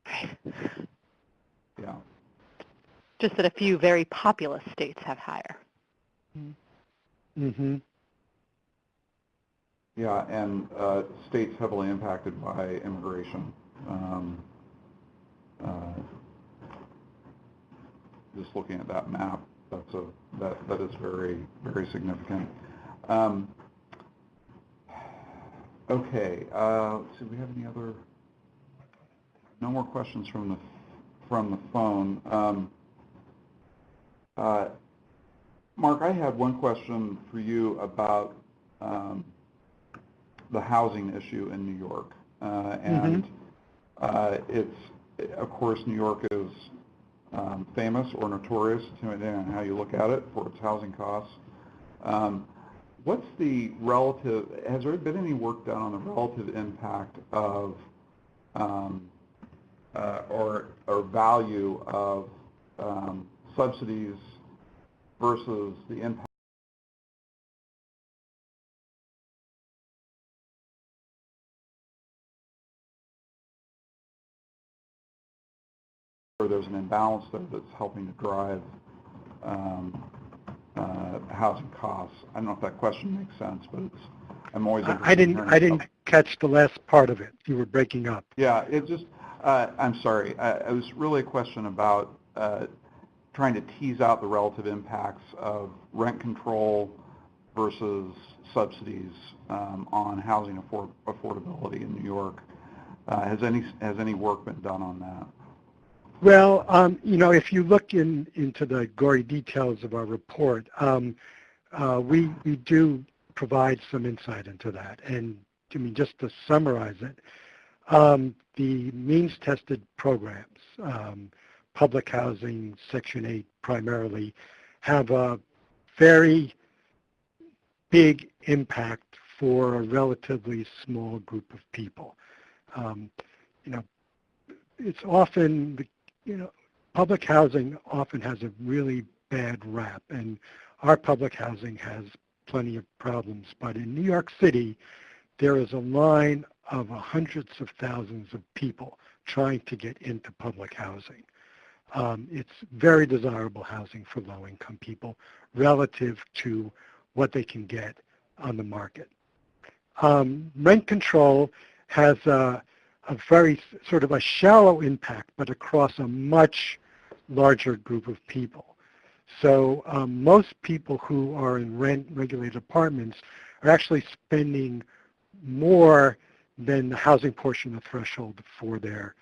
Right. Yeah. Just that a few very populous states have higher. Mm-hmm. Yeah, and states heavily impacted by immigration. Just looking at that map, that is very, very significant. Okay, let's see. We have any other? No more questions from the phone. Mark, I had one question for you about the housing issue in New York, and of course, New York is famous or notorious, depending on how you look at it, for its housing costs. What's the relative? Has there been any work done on the relative impact of or value of subsidies versus the impact? Or there's an imbalance there that's helping to drive housing costs. I don't know if that question makes sense, but I'm always interested. I didn't catch the last part of it. You were breaking up. Yeah, it just. I'm sorry. It was really a question about trying to tease out the relative impacts of rent control versus subsidies on housing affordability in New York. Has any work been done on that? Well, if you look into the gory details of our report, we do provide some insight into that. And I mean, just to summarize it, the means-tested programs, public housing, Section 8 primarily, have a very big impact for a relatively small group of people. It's often, public housing often has a really bad rap, and our public housing has plenty of problems. But in New York City, there is a line of hundreds of thousands of people trying to get into public housing. It's very desirable housing for low-income people relative to what they can get on the market. Rent control has a very sort of a shallow impact, but across a much larger group of people. So most people who are in rent-regulated apartments are actually spending more than the housing portion of the threshold for their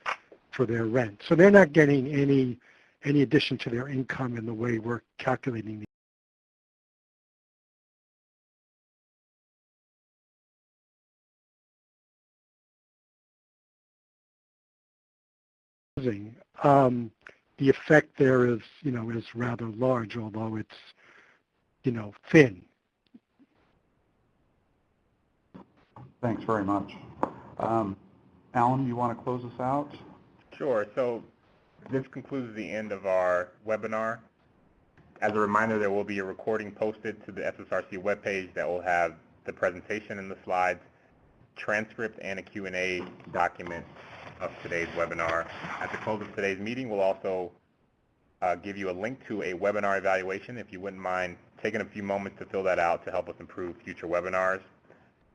rent. So they're not getting any addition to their income in the way we're calculating the housing. The effect there is, is rather large, although it's, thin. Thanks very much. Alan, you want to close us out? Sure. So this concludes the end of our webinar. As a reminder, there will be a recording posted to the SSRC webpage that will have the presentation and the slides, transcript, and a Q&A document of today's webinar. At the close of today's meeting, we'll also give you a link to a webinar evaluation if you wouldn't mind taking a few moments to fill that out to help us improve future webinars.